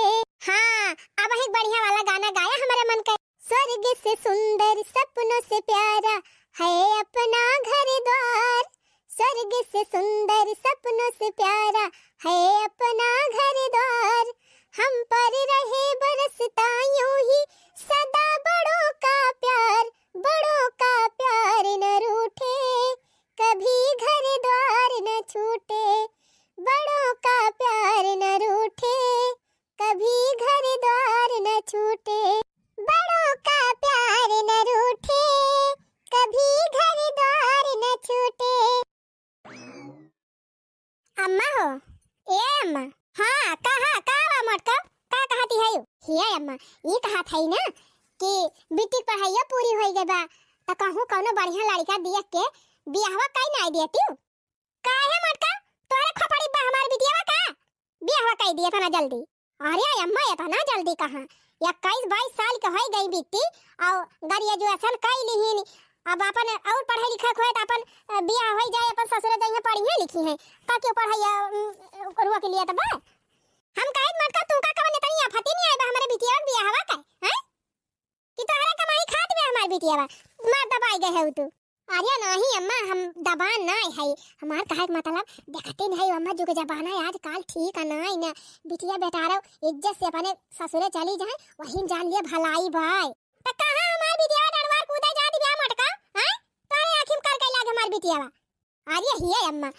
हाँ अब एक बढ़िया वाला गाना गाया हमारे मन का। स्वर्ग से सुंदर सपनों से प्यारा है अपना घर द्वार, स्वर्ग से सुंदर सपनों से प्यारा है अपना घर द्वार, हम पर रहे बरसता यूं ही सदा बड़ों का प्यार, बड़ों का प्यार न रूठे कभी घर द्वार न छूटे, बड़ों का प्यार न रूठे कभी घर द्वार न छूटे, बड़ों का प्यार न रूठे कभी घर द्वार न छूटे। अम्मा हो, ए अम्मा, हाँ कहा मोटका का कहती है? हिया अम्मा ये कहा था ना कि बेटी पढ़ाइया पूरी हो गई बा त कहूं कौनो बढ़िया लड़का दिया के बियाहवा काई नहीं देती? काहे मोटका तोरे खपड़ी बा हमार बिटियावा का बियाहवा काई दिया था ना जल्दी? अरे अम्मा ये था ना जल्दी कहां, 21-22 साल के हो गई बिटी और ग्रेजुएशन कई लिहिन, अब अपन और पढ़े लिखे खोए त अपन बियाह हो जाए, अपन ससुर जइया पढ़िए लिखी है का क्यों पढ़ाइया रुआ के लिए त बा। हम काहे मत का तू का कवन तनी आफती नहीं आइबा हमारे बिटिया के बियाहवा का हैं कि तोहरा कमाई खात बे हमार बिटियावा मार दबाई गए है तू? अरे नहीं अम्मा हम दबान नहीं है, हमार कहे के मतलब देखते नहीं अम्मा जो के जमाना है आजकल ठीक है नहीं ना, बिटिया बेटारो इज्जत से अपने ससुरे चली जाए वही जान लिए भलाई भाई। त कहां हमार बिटिया डरवार कूदे जाती बे मोटका हैं? तारे आखिम कर के लागे हमार बिटियावा। अरे हिए अम्मा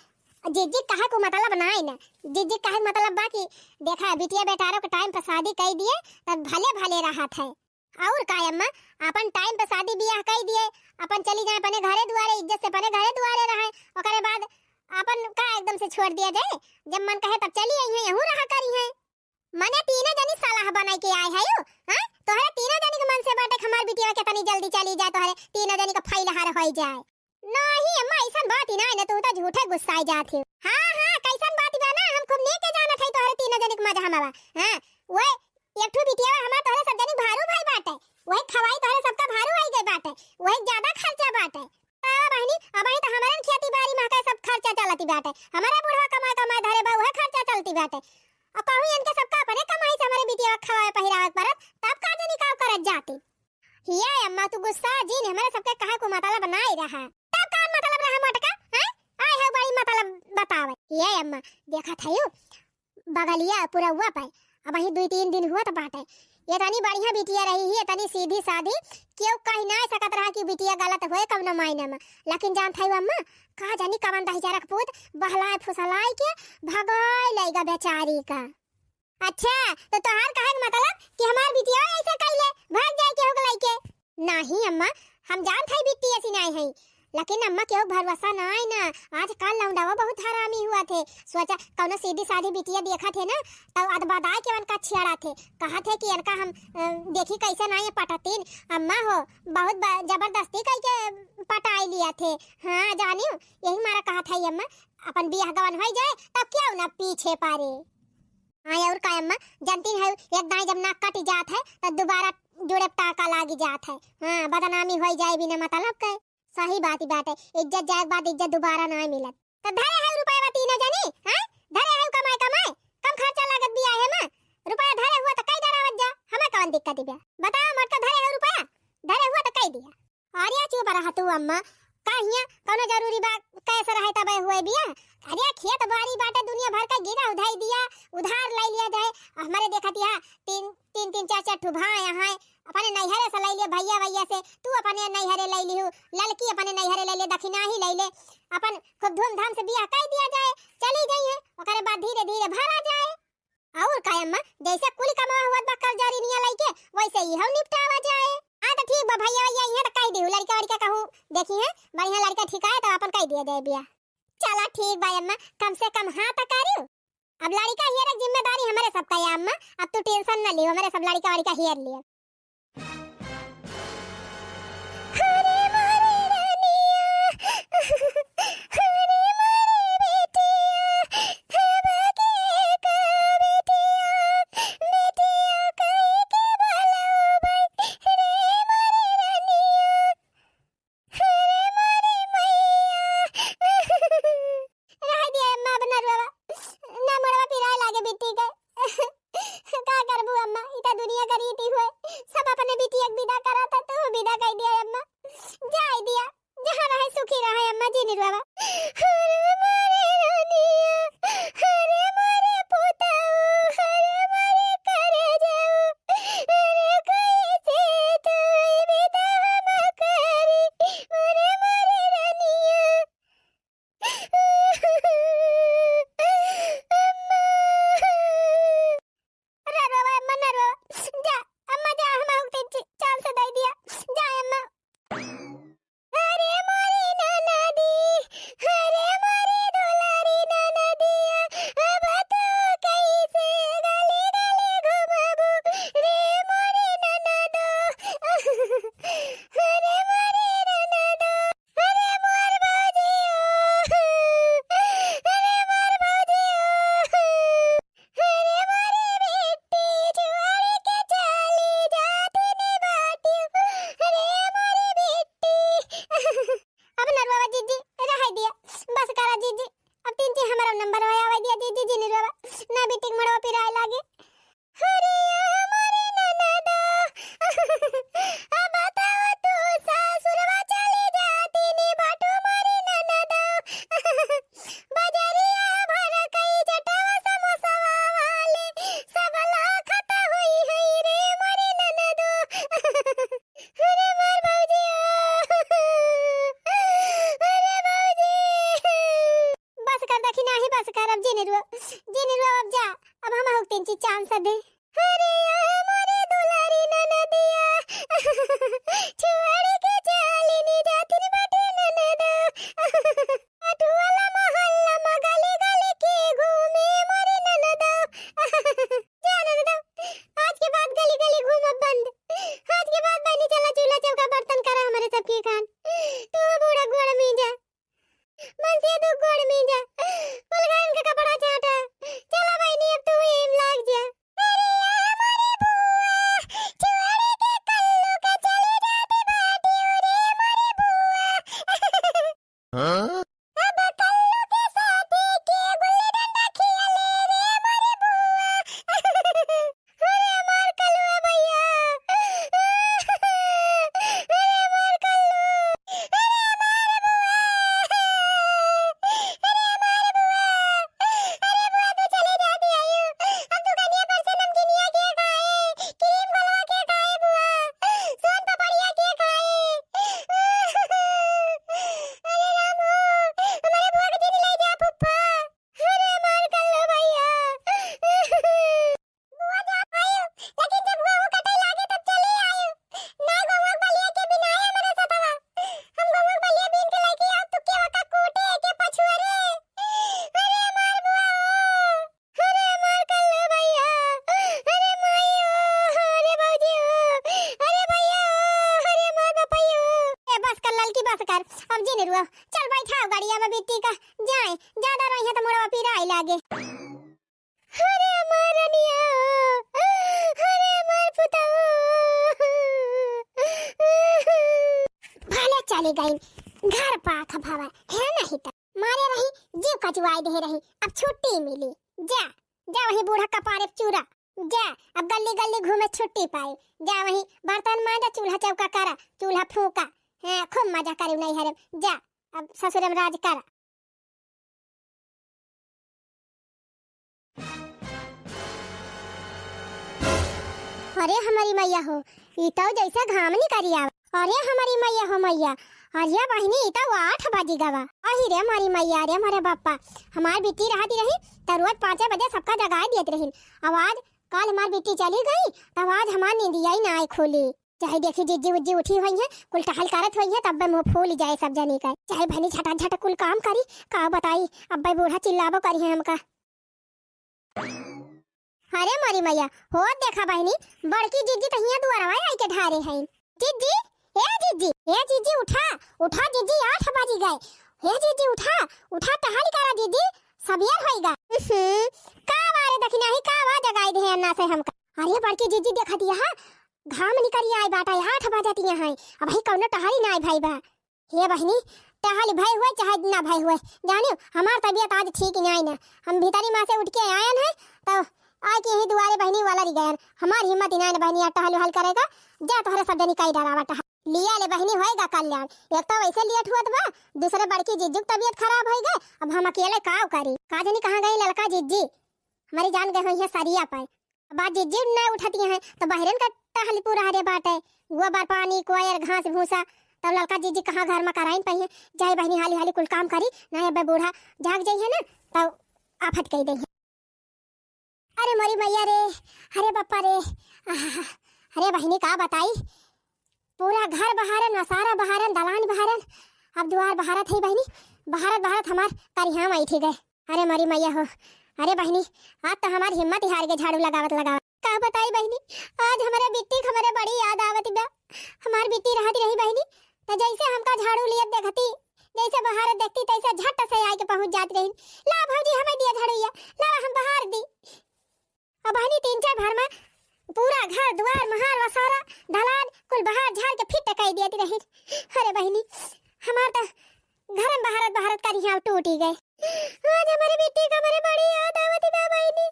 जिज्जी कहे को मतलब नहीं ना, जिज्जी कहे मतलब बाकी देखा बिटिया बेटारो के टाइम पर शादी कर दिए तब भले भले राहत है, और का अम्मा अपन टाइम पे शादी बियाह कर दिए अपन चली जाए अपने घरे दुआरे, इज्जत से अपने घरे दुआरे रहे, ओकरे बाद अपन का एकदम से छोड़ दिया जाए, जब मन कहे तब चली आई है यहू रहा करी है। मने तीनों जनी सलाह बनाई के आए है यो हां, तोहरे तीनों जनी के मन से बाटे हमार बिटिया के तनी जल्दी चली जाए, तोहरे तीनों जनी का फैलहार हो जाए। नहीं अम्मा ऐसन बात ही नहीं ना, तू तो झूठे गुस्साई जात है। हां कैसन बात बा ना, हम खूब नेके जानत है तोहरे तीनों जनी के मजा हमारा। हां ओए एक ठो बिटिया हमार तोहरे सब जनी भारू भाई बाटे, वही खवाई तोहरे सबका भारू आई गई बाटे, वही ज्यादा खर्चा बाटे। बहनी अब ही तो हमारे खेती बाड़ी में का सब खर्चा चलती बाटे, हमारा बुढ़वा कमा कमा धरे बा वह खर्चा चलती बाटे, और कहूं इनके सबका अपने कमाई से हमारे बिटिया खवाए पहिरावे परत तब का जनी का करत जाती। हिया अम्मा तू गुस्सा जिन हमारे सबके कहा को मतलब नहीं रहा, तब का मतलब रहा मोटका हैं? आए है बड़ी मतलब बतावे। हिया अम्मा देखा था यो बगलिया पूरा हुआ पाए, अब ही 2-3 दिन हुआ तो बाटे ये तनी बढ़िया बिटिया रही है, तनी सीधी सादी, क्यों कहीं ना सकत रहा कि बिटिया गलत होए कवनो मायने में। लेकिन जान थाई अम्मा कहा जानी कवन दहिजरक पूत बहलाए फुसलाए के भगाए लेगा बेचारी का। अच्छा तो तोहार कहे का मतलब कि हमार बिटिया ऐसे कइले भाग जाए के हो गई के? नहीं अम्मा, हम जान थाई बिट्टी ऐसी नहीं है, लेकिन अम्मा केहू भरोसा ना आई ना। आजकल लौंडावा बहुत हरामी हुआ थे। सोचा कौनो सीधी सादी बिटिया देखा थे ना तो अदबदाय के उनका छियाड़ा थे, कहा थे कि इनका हम देखी कैसे ना ये पटातीन अम्मा हो बहुत जबरदस्ती कई के पटाई लिया थे। हाँ जानियो यही मारा कहा था अम्मा अपन बियाह गवन हो जाए तब क्या ना पीछे पारे। हाँ और का अम्मा जानती है एक दाई जब नाक कट जात है तो दोबारा जोड़े टाका लागी जात है। हाँ बदनामी हो जाए बिना मतलब के। सही बात ही बात है, इज्जत जाए बाद इज्जत दोबारा ना मिलत। तो धरे है रुपया वाती ना जानी, हां धरे है कमाए कमाए कम खर्चा लागत बिया है मां। रुपया धरे हुआ तो कई दरावत जा, हमें कौन दिक्कत दिया बताओ। मत तो धरे है रुपया, धरे हुआ तो कई दिया। और या चुप रहा तू अम्मा काहिया कोनो जरूरी बात कैसे रहे तबे हुए बिया। अरे खेत बाड़ी बाटे दुनिया भर का गिरा उधाई दिया उधार ले लिया जाए। हमारे देखत या तीन चार चार ठो भाई यहाँ अपने नैहरे से ले लिए भैया भैया से, तू अपने नैहरे ले लिहु, लड़की अपने नैहरे ले ले, दक्षिणा ही ले ले, अपन खूब धूमधाम से बियाह कर दिया जाए, चली गई है ओकरे बाद धीरे धीरे भरा जाए। और का अम्मा जैसे कुल कमा हुआ बा कर्जारी निया लइके वैसे ही हम निपटावा जाए। हां तो ठीक बा भैया भैया यहाँ तो कह दिहु लड़का लड़का कहूं देखी है बढ़िया लड़का ठीक है तो अपन कह दिया जाए बियाह। चला ठीक बा अम्मा कम से कम हां तो करियो। अब लड़का हियर की जिम्मेदारी हमारे सब का है अम्मा, अब तू टेंशन ना लियो, हमारे सब लड़का लड़का हियर लियो। अरे मारे रानिया अरे मारे बेटिया भागे का बेटिया बेटिया कहीं के भलाओ भाई रे मारे रानिया अरे मारे मैया रह दिया अम्मा बना रवा ना मरवा पिराए लागे बेटी का का करबू अम्मा इता दुनिया करीती हुए सब अपने बेटी एक विदा करा था तो विदा कर दिया अम्मा जाय दिया जहां रहे सुखी रहे अम्मा जी निर्वावा। अरे मारे रानिया अरे मारे पोताओ अरे मारे करे जाओ अरे कैसे तू विदा हम करी अरे मारे रानिया अब जा अब हम हो तीन चीज चांस दे। अरे हमारे दुलारी ननदिया छोड़ के चली नी जाती नी बाटे ननदा अठवाला मोहल्ला में गली गली के घूमे मारे ननदा जा ननदा आज के बाद गली गली घूमना बंद। आज के बाद बनी चला चूल्हा चौका बर्तन करा हमारे सबके कान। तू बूढ़ा गोड़ में जा मन से तू गोड़ में जा पुलगान का कपड़ा चाटा चला भाई नी अब तू एम लाग जा। अरे हमारे बुआ छोड़े के कल्लू का चले जाती बाटी रे हमारे बुआ मुड़वा पिराई लागे। अरे हमार रनिया, अरे हमार पुतवा, भाले चली गई घर पाख भावा है नहीं तो मारे रही जीव कचवाई दे रही। अब छुट्टी मिली, जा जा वही बूढ़ा कपारे चूरा, जा अब गली गली घूमे छुट्टी पाए, जा वही बर्तन मांजा, चूल्हा चौका करा, चूल्हा फूका, हाँ खूब मजा करे नहीं हरम, जा अब ससुरम राज करा। अरे हमारी मैया हो, इतो जैसा घाम नहीं करी आव। अरे हमारी मैया हो मैया, अरे बहनी इता 8 बजी गवा। अही रे हमारी मैया, रे हमारे बापा, हमार बेटी रहती रही तो रोज 5 बजे सबका जगा देत रही। आवाज कल हमार बेटी चली गई तब आज हमार नींदिया ही ना खुली। चाहे देखी जिज्जी उज्जी उठी हुई है, कुल टहल करत हुई है, तब मुंह फूल जाए सब जनी का। चाहे बहनी झटा झट कुल काम करी, का बताई अब बूढ़ा चिल्लाबो करी है हमका। अरे मारी मैया हो देखा बहनी, बड़की जिज्जी तहिया दुआरवा आई के ढारे हैं। जिज्जी, ए जिज्जी, ए जिज्जी उठा उठा जिज्जी, 8 बज गए। हे जिज्जी उठा उठा, टहल करा जिज्जी, सबेर होएगा। का मारे दखी नहीं का आवाज जगाई दे अन्ना से हमका। अरे बड़की जिज्जी देखा दिया हां, घाम निकरी आई बाटा 8 बजतिया हैं। अब भाई कौनो टहली ना आई भाई बा। हे बहनी टहल भाई हुए चाहे ना भाई हुए, जानियो हमार तबीयत आज ठीक नहीं ना। हम भीतरी मां से उठ के आयन है तो आज के ही दुआरे बहनी वाला री गयन। हमार हिम्मत ही ना बहनी टहल हल करेगा, जा तोहरे सब जनी कई डरावा टहल लिया ले बहनी होएगा कल्याण। एक तो वैसे लेट हुआ बा, दूसरे बड़की जिज्जू तबीयत खराब हो गई। अब हम अकेले काव करी, का जानी कहां गई ललका जिज्जी, हमारी जान गई हुई है सरिया पाए। अब जिज्जी न उठती हैं तो बहरन का टहल पूरा हरे बाटे, गोबर पानी कोयर घास भूसा, तब ललका जिज्जी कहां घर में कराइन पई है। जाए बहनी हाली हाली कुल काम करी, ना अब बूढ़ा जाग जाई है ना तो आफत कई दई है। अरे मोरी मैया रे, अरे बापा रे, अरे बहनी का बताई, पूरा घर बहारन, सारा बहारन, दलान बहारन, अब द्वार बहारत है बहनी, बहारत बहारत हमार करिया में उठ गए। अरे मोरी मैया हो, अरे बहनी आज तो हमारी हिम्मत ही हार गई झाड़ू लगावत लगावत। का बताई बहनी, आज हमारे बिट्टी हमारे बड़ी याद आवत बा। हमार बिट्टी रहती रही बहनी तो जैसे हमका झाड़ू लियत देखती, जैसे बहार देखती तैसे झट से आके पहुंच जाती रही। ला भौजी हमें दिया झाड़ूया, ला हम बहार दी। अब बहनी 3-4 भर में पूरा घर द्वार महार वसारा दलान कुल बहार झाड़ के फिट टकाई देती रही। अरे बहनी हमार तो घरन बहारत बहारत करी यहाँ टूटी गए। आज हमारे बेटी का हमारे बड़ी याद आवत बा बहनी।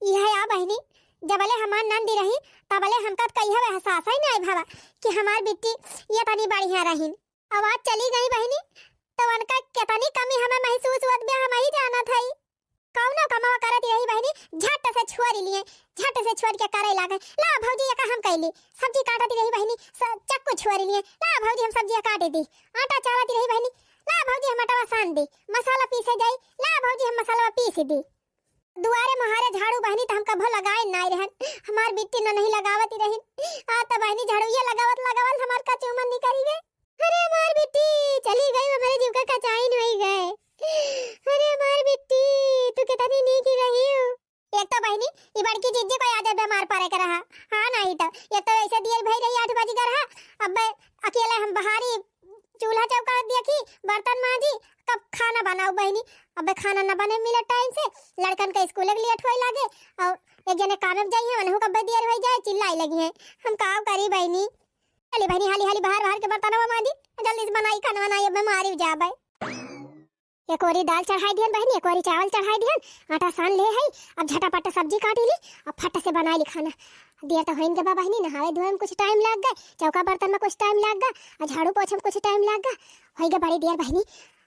यह आ बहनी जबले हमार नंदी रही तबले हमका कई हवे एहसास ही नहीं भावा कि हमार बेटी ये तनी बढ़िया रही। आवाज चली गई बहनी तो उनका कितनी कमी हमें महसूस हुआ बे, हम ही जाना था। कौनो कमावा करती रही बहनी, झट से छोड़ लिए, झट से छोड़ के करे लागे। ला भौजी ये का हम कैली, सब्जी काटती रही बहनी, चक्कू छोड़ लिए, ला भौजी हम सब्जियां काटे दी। आटा चालती रही बहनी, ला भौजी हम आटा सान दी। मसाला पीसे जाई, ला भौजी हम मसाला पीस दी। दुआरे महारे झाड़ू बहनी तो हमका भो लगाए नहीं रहन, हमार बिट्टी न नहीं लगावती रही। आ त बहनी झाड़ू ये लगावत लगावत हमार का चुमन निकली गए। अरे हमार बिट्टी चली गई, हमारे जीव का कचाइन हो गए। अरे हमारी बिट्टी तू कितनी नीक रही हो। एक तो बहनी ये बड़की जिज्जी को याद बीमार पड़े कर रहा, हां नहीं तो एक तो ऐसे दियर भई रही 8 बजे कर रहा। अब अकेले हम बहारी चूल्हा चौका देखी, बर्तन मांजी, कब खाना बनाओ बहनी। अब खाना न बने मिले टाइम से, लड़कन के स्कूल के लेट होए लागे और एक जने काम में जाई है, उन्हों कब देर हो जाए चिल्लाई लगी है। हम का करी बहनी, चली बहनी हाली हाली बाहर बाहर के बर्तन मांजी, जल्दी से बनाई खाना बनाई, अब बीमारी जाबे। एक ओरी दाल चढ़ाई दिहन बहनी, एक ओरी चावल चढ़ाई दिहन, आटा सान ले है। अब झटापट सब्जी काटी ली, अब फट से बनाई ली खाना। देर तो होइन के बा बहनी, नहाए धोए में कुछ टाइम लग गए, चौका बर्तन में कुछ टाइम लग गया, झाड़ू पोछे में कुछ टाइम लग गया, होई गए बड़ी देर बहनी।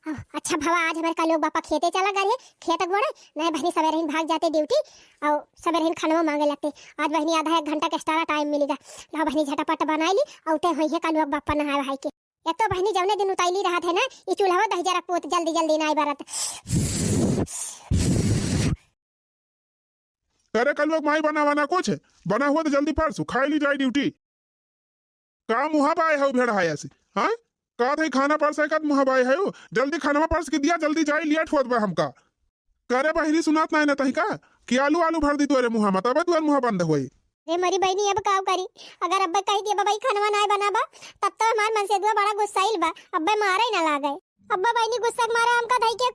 अच्छा भवा आज हमारे का लोग बापा खेते चला गए, खेत गोड़े नहीं बहनी सवेरे ही भाग जाते ड्यूटी और सवेरे ही खाना मांगे लगते। आज बहनी आधा 1 घंटा के एक्स्ट्रा टाइम मिलेगा, ला बहनी झटापट बनाई ली और उठे हुई है का लोग बापा नहाए भाई के। एक तो बहनी जौने दिन उताइली रहा थे ना, ये चूल्हा दही जरा पोत जल्दी जल्दी ना बरत। अरे कल लोग माई बना कुछ बना हुआ तो जल्दी परसु खाई ली जाए ड्यूटी। का मुहा बाय है भेड़ है ऐसे, हाँ का थे खाना परस है का मुहा बाय है, जल्दी खाना परस के दिया, जल्दी जाए लिया ठोत बा हमका। करे बहनी सुनात नहीं ना तही का कि आलू आलू भर दी तोरे मुहा में, तब तुअर मुहा बंद हुई। रे मरी बहनी अब काव करी, अगर अब्बा कह दिया बाबा खाना नहीं बनाबा तब तो हमार मन से दुआ बड़ा गुस्साइल बा, अब्बा मारे ना लागे। अब्बा बहनी गुस्सा मारे हमका धई के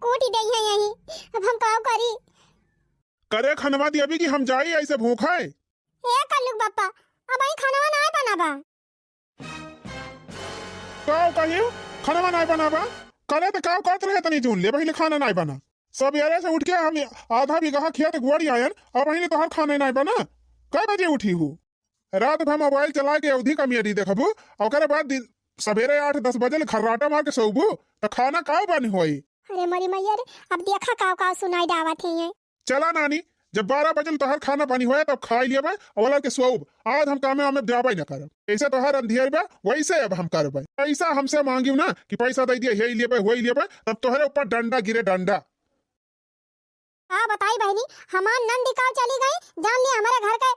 करे खनवा दिया भी कि हम जाई ऐसे भूखा है। ए कल्लू बापा अब आई खाना ना बनाबा काव कहियो खनवा नहीं बनाबा करे तो काव करत रहे तनी जून ले पहले खाना नहीं बना सब यारे से उठ के हम आधा बीघा खेत गुआड़ी आयन और पहले तो हर खाना नहीं बना कई बजे उठी हूँ रात भर मोबाइल चला के अवधि कमियरी देखबू और बाद सवेरे 8-10 बजे खर्राटा मार के सोबू तो खाना काव बनी होई। अरे मरी मैया रे अब देखा काव काव सुनाई दावत है। चला नानी जब 12 बजे तो हर खाना पानी होया तब खा लिया और के सोब आज हम कामे में जाबा न करब ऐसे तो हर अंधियर बा वैसे अब हम करब पैसा हमसे मांगियो ना कि पैसा दे दिए यही लिए वही लिए तब तोहरे ऊपर डंडा गिरे डंडा। हाँ बताई बहनी हमार नंदी काव चली गई जान लिया हमारे घर के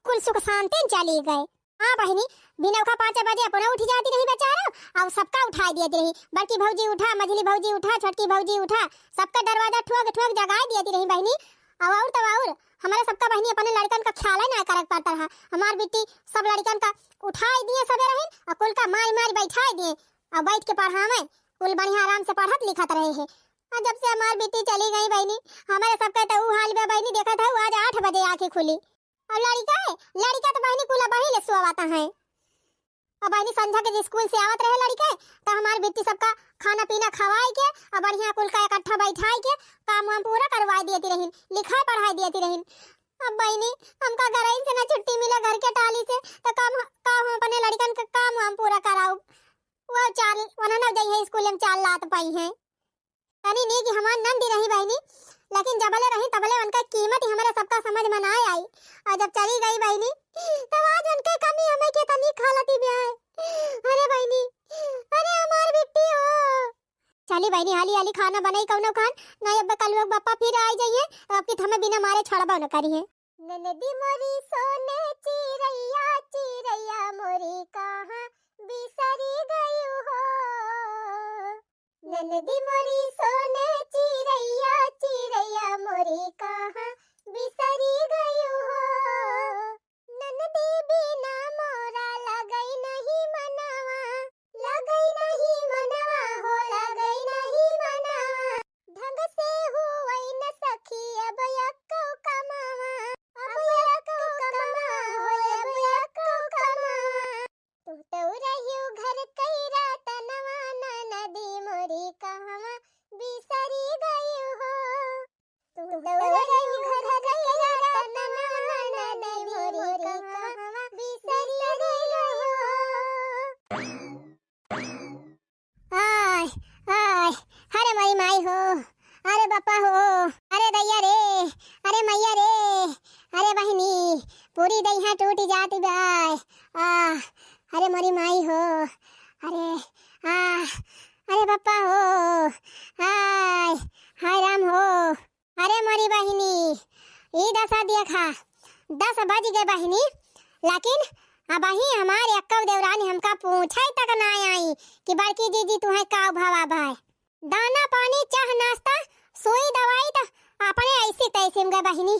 कुल सुख शांति चली गए। हाँ बहनी बिना 5 बजे अपना उठी जाती रही बेचारा और सबका उठा देती रही बड़की भौजी उठा मझली भौजी उठा छोटकी भौजी उठा सबका दरवाजा ठोक ठोक जगाई देती रही बहनी। और तब और हमारे सबका बहनी अपने लड़कन का ख्याल ही ना करक पड़ता रहा हमार बेटी सब लड़कन का उठाई दिए सबे रही और कुल का मार मार बैठाई दिए और बैठ के पढ़ावे कुल बढ़िया आराम से पढ़त लिखत रहे हैं। और जब से हमार बेटी चली गई बहनी हमारे सबका तो हाल में बहनी देखा था आज 8 बजे आंखें खुली और लड़का तो बहनी कुल बही ले सोवाता है और बहनी संध्या के स्कूल से आवत रहे लड़के तो हमारी बेटी सबका खाना पीना खवाई के और बढ़िया कुल का इकट्ठा बैठाई के काम वाम पूरा करवाई देती रही लिखाई पढ़ाई देती रही। अब बहनी हमका घर से ना छुट्टी मिला घर के टाली से तो काम हम अपने लड़कन का काम वाम पूरा कराऊ वो चाल उन्होंने जाइए स्कूल में चाल लात पाई है तनी नहीं कि हमार नंदी रही बहनी लेकिन जबले रही तबले उनका कीमत ही हमारे सबका समझ में ना आई और जब चली गई बहनी तब आज उनके कमी हमें के तनी खालती भी आए। अरे बहनी अरे हमार बिट्टी हो चली बहनी हाली हाली खाना बनाई कौनो खान नहीं अब कल लोग बापा फिर आ जाइए आपकी हमें बिना मारे छड़बा न करी है। ननदी मोरी सोने चिरैया मोरी कहां बिसरी गई हो ननदी मोरी सोने चिरैया मोरी कहां बिसरी गई हो ननदी बिना मोरा लगई नहीं मनवा हो लगई नहीं मनवा ढंग से हुई न सखी अब यक्को कमावा तू तो रहियो घर कई रात नवा नदी मोरी कहवा बिसरी गई हो तू तो रहियो घर कई रात नवा नदी मोरी कहवा बिसरी गई हो। आय आय अरे माई माई हो अरे बापा हो अरे दैया रे अरे मैया रे अरे बहनी पूरी दैया टूट जाती बाय अरे मोरी माई हो अरे अरे बापा हो हाय राम हो अरे मोरी बहनी ये दशा देखा 10 बज गए बहनी लेकिन अब ही हमारे अक्का देवरानी हमका पूछा तक ना आई कि बड़की दीदी तुम्हें का भावा भाई दाना पानी चाह नाश्ता सोई दवाई तो अपने ऐसे तैसे में गए बहनी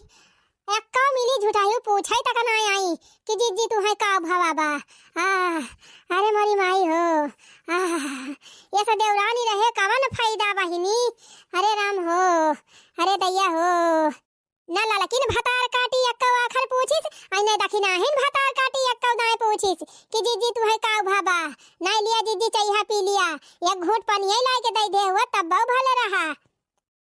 अक्का मिली झूठाई पूछा तक ना आई कि दीदी तुम्हें का भावा बा अरे मोरी माई हो ये सब देवरानी रहे कवन फायदा बहनी अरे राम हो अरे दैया हो न ललकिन भतार काटी अक्का आखर पूछिस आइने दखिना हिन भतार काटी अक्का दाए पूछिस कि जीजी तुम्हें का भाबा नहीं लिया जीजी चाहिए पी लिया एक घूंट पानी ला के दे दे हुआ तब बहु भले रहा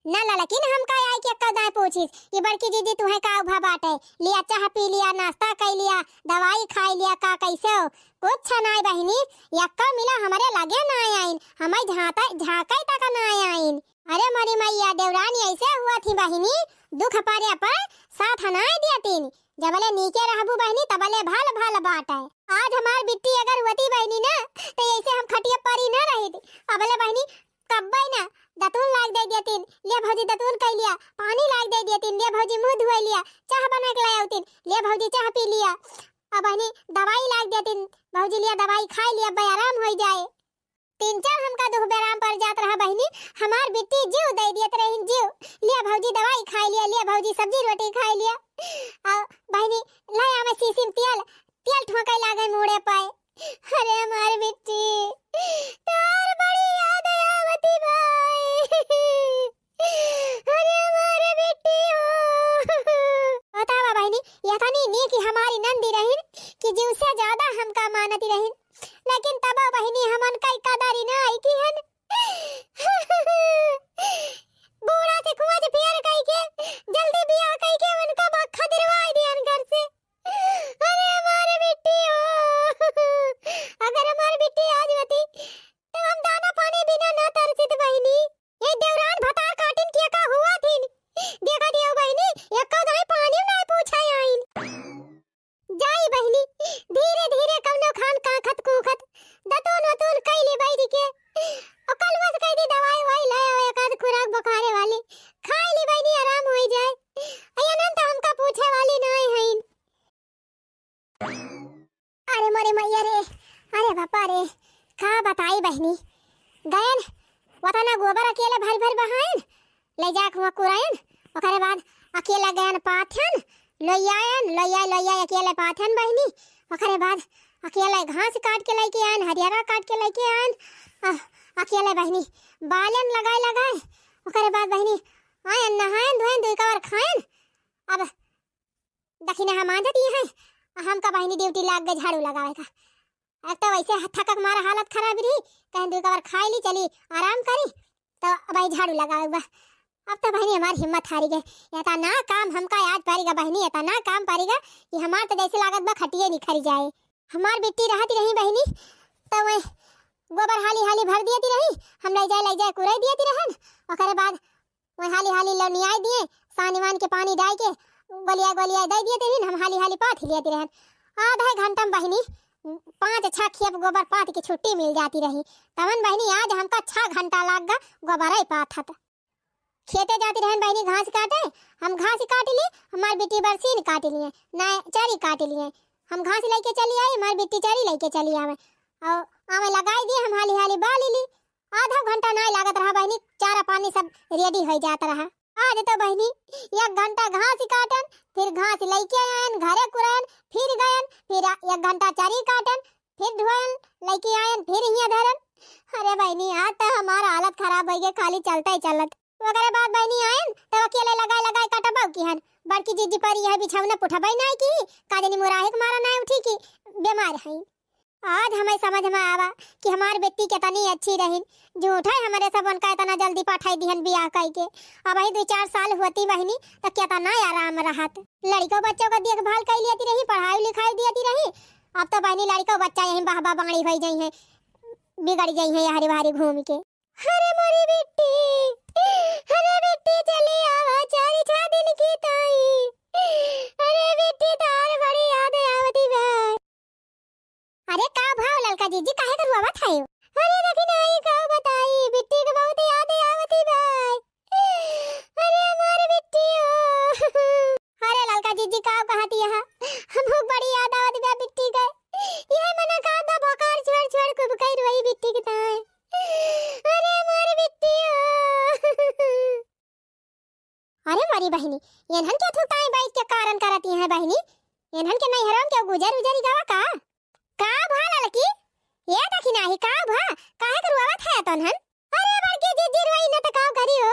न ललकिन हम का आई के अक्का दाए पूछिस कि बड़की जीजी तुम्हें का भाबाटे लिया चाह पी लिया नाश्ता कर लिया दवाई खाई लिया का कैसे हो कुछ नहीं बहनी यक्का मिला हमारे लगे ना आइन हमें झाका तक ना आइन अरे मरी मैया देवरानी ऐसे हुआ थी बहनी दुख पारे पर साथ हनाए दिया तीन जबले नीचे रहबू बहनी तबले भाल भाल बाट है आज हमार बिट्टी अगर हुती बहनी ना तो ऐसे हम खटिया परी ना रही थी अबले बहनी कब्बई ना दतून लाग दे दिया तीन ले भौजी दतून कई लिया पानी लाग दे दिया तीन ले भौजी मुंह धुआ लिया चाह बना के लाया तीन ले भौजी चाह पी लिया अब बहनी दवाई लाग दे तीन भौजी लिया दवाई खा लिया बे आराम हो जाए 3-4 हमका दुख बेराम पर जात रहा बहनी हमार बिट्टी जीव दे दियत रही जीव लिया भौजी दवाई खा लिया लिया भौजी सब्जी रोटी खा लिया और बहनी लाया में सीसी में तेल ठोकाई लागे मुड़े पाए अरे हमार बिट्टी तार बड़ी याद आवती भाई अरे हमारे बिट्टी हो ले जा हुआ कुरायन ओकरे बाद अकेला गयन पाथन लोइया अकेले पाथन बहनी ओकरे बाद अकेले घास काट के लेके आन हरियारा काट के लेके आन अकेले बहनी बालन लगाए ओकरे बाद बहनी आयन नहायन धोयन दुई कवर खायन अब दखिने हम आ जाती हैं हमका बहनी ड्यूटी लाग गए झाड़ू लगावे का एक तो वैसे थकक मारा हालत खराब रही कहीं दुई कवर खाई ली चली आराम करी तो भाई झाड़ू लगावे अब तो बहनी हमारी हिम्मत हारी गई ये ना काम हमका याद पारेगा बहनी ये ना काम पारेगा कि हमार तो जैसे लागत बा खटिए निखरी जाए हमार बेटी रहती रही बहनी तो वह गोबर हाली भर दियती रही हम ले जाए कुरई दियती रहन ओकरे बाद वह हाली लनियाई दिए सानिवान के पानी डाल के गोलिया दे दिए रही हम हाली पाथ लियती रहन आधा घंटा में बहनी 5-6 खेप गोबर पाथ की छुट्टी मिल जाती रही तवन बहनी आज हमका 6 घंटा लाग गा गोबर ही पाथत खेते जाती रहन बहनी घास काटे हम घास काट ली हमारी बेटी बरसीन काट लिए ना चरी काट लिए हम घास लेके चली आई हमारी बेटी चरी लेके चली आवे और आवे लगाई दिए हम हाली बाली ली आधा घंटा नहीं लागत रहा बहनी चारा पानी सब रेडी हो जाता रहा आज तो बहनी 1 घंटा घास काटन फिर घास लेके आयन घरे कुरन फिर गयन फिर 1 घंटा चरी काटन फिर धोयन लेके आयन फिर यहाँ धरन अरे बहनी आज तो हमारा हालत खराब हो गई खाली चलता ही चलत वगैरह बाद बहनी आयन तो अकेले लगाए कटबाऊ की हन बड़की जीजी पर यह बिछौना पुठबई नहीं की काजनी मुराहिक मारा नहीं उठी की बीमार है आज हमें समझ में आवा कि हमार बेटी कितनी अच्छी रही झूठा है हमारे सब उनका इतना जल्दी पठाई दिहन बियाह कई के अब वही 2-4 साल होती बहनी तो कितना आराम रहत लड़कों बच्चों का देखभाल कर लेती रही पढ़ाई लिखाई देती रही अब तो बहनी लड़कों बच्चा यही बहबा बाड़ी हो जाई है बिगड़ जाई है हरी भारी घूम के अरे मोरी बेटी चली आवा 4 दिन की ताई अरे बेटी तार बड़ी याद आवती बा अरे का भाव ललका जीजी काहे करवा बतायो अरे देखी नहीं का बताई बिट्टी के बहुत याद आवती भाई अरे हमारी बिट्टी अरे ललका जीजी का कहती है हमको बड़ी याद आवती बा बिट्टी के ये मना का दा बोकार छोड़ को बकई रही बिट्टी के ताए अरे हमारी बिट्टी अरे मारी बहनी एनहन क्या थुताई बाइक के कारण करती है बहनी एनहन के नहीं हराम के गुजरी गावा का भा लड़की ये देखी नाही का भा काहे करवावत है तनहन अरे बड़की जीजी रोई न त का करियो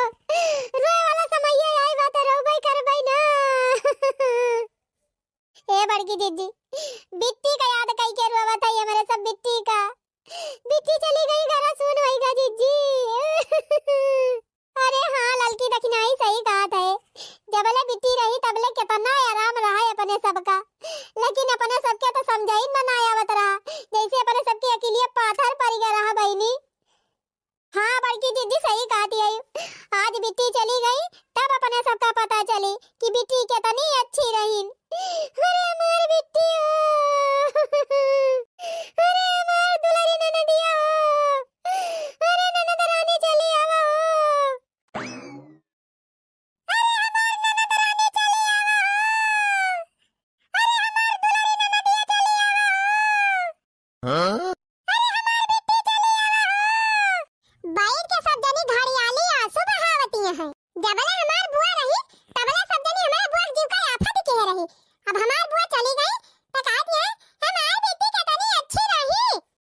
रोए वाला समय ये आई बात रोबई करबई ना ए बड़की जीजी बिट्टी का याद कई के रोवत है हमारे सब बिट्टी चली गई घर सुन होईगा जीजी अरे हाँ लड़की देखी नाही सही बात है जबले बिट्टी रही तबले कितना आराम रहा है अपने सबका लेकिन अपने सबके तो समझाई बनाया आवत रहा जैसे अपने सबके अकेले पाथर पड़ गया रहा बहनी हाँ बड़की दीदी सही कहती है आज बिट्टी चली गई तब अपने सबका पता चली कि बिट्टी कितनी अच्छी रही अरे हमारी बिट्टी अरे हमारी दुलारी ननदिया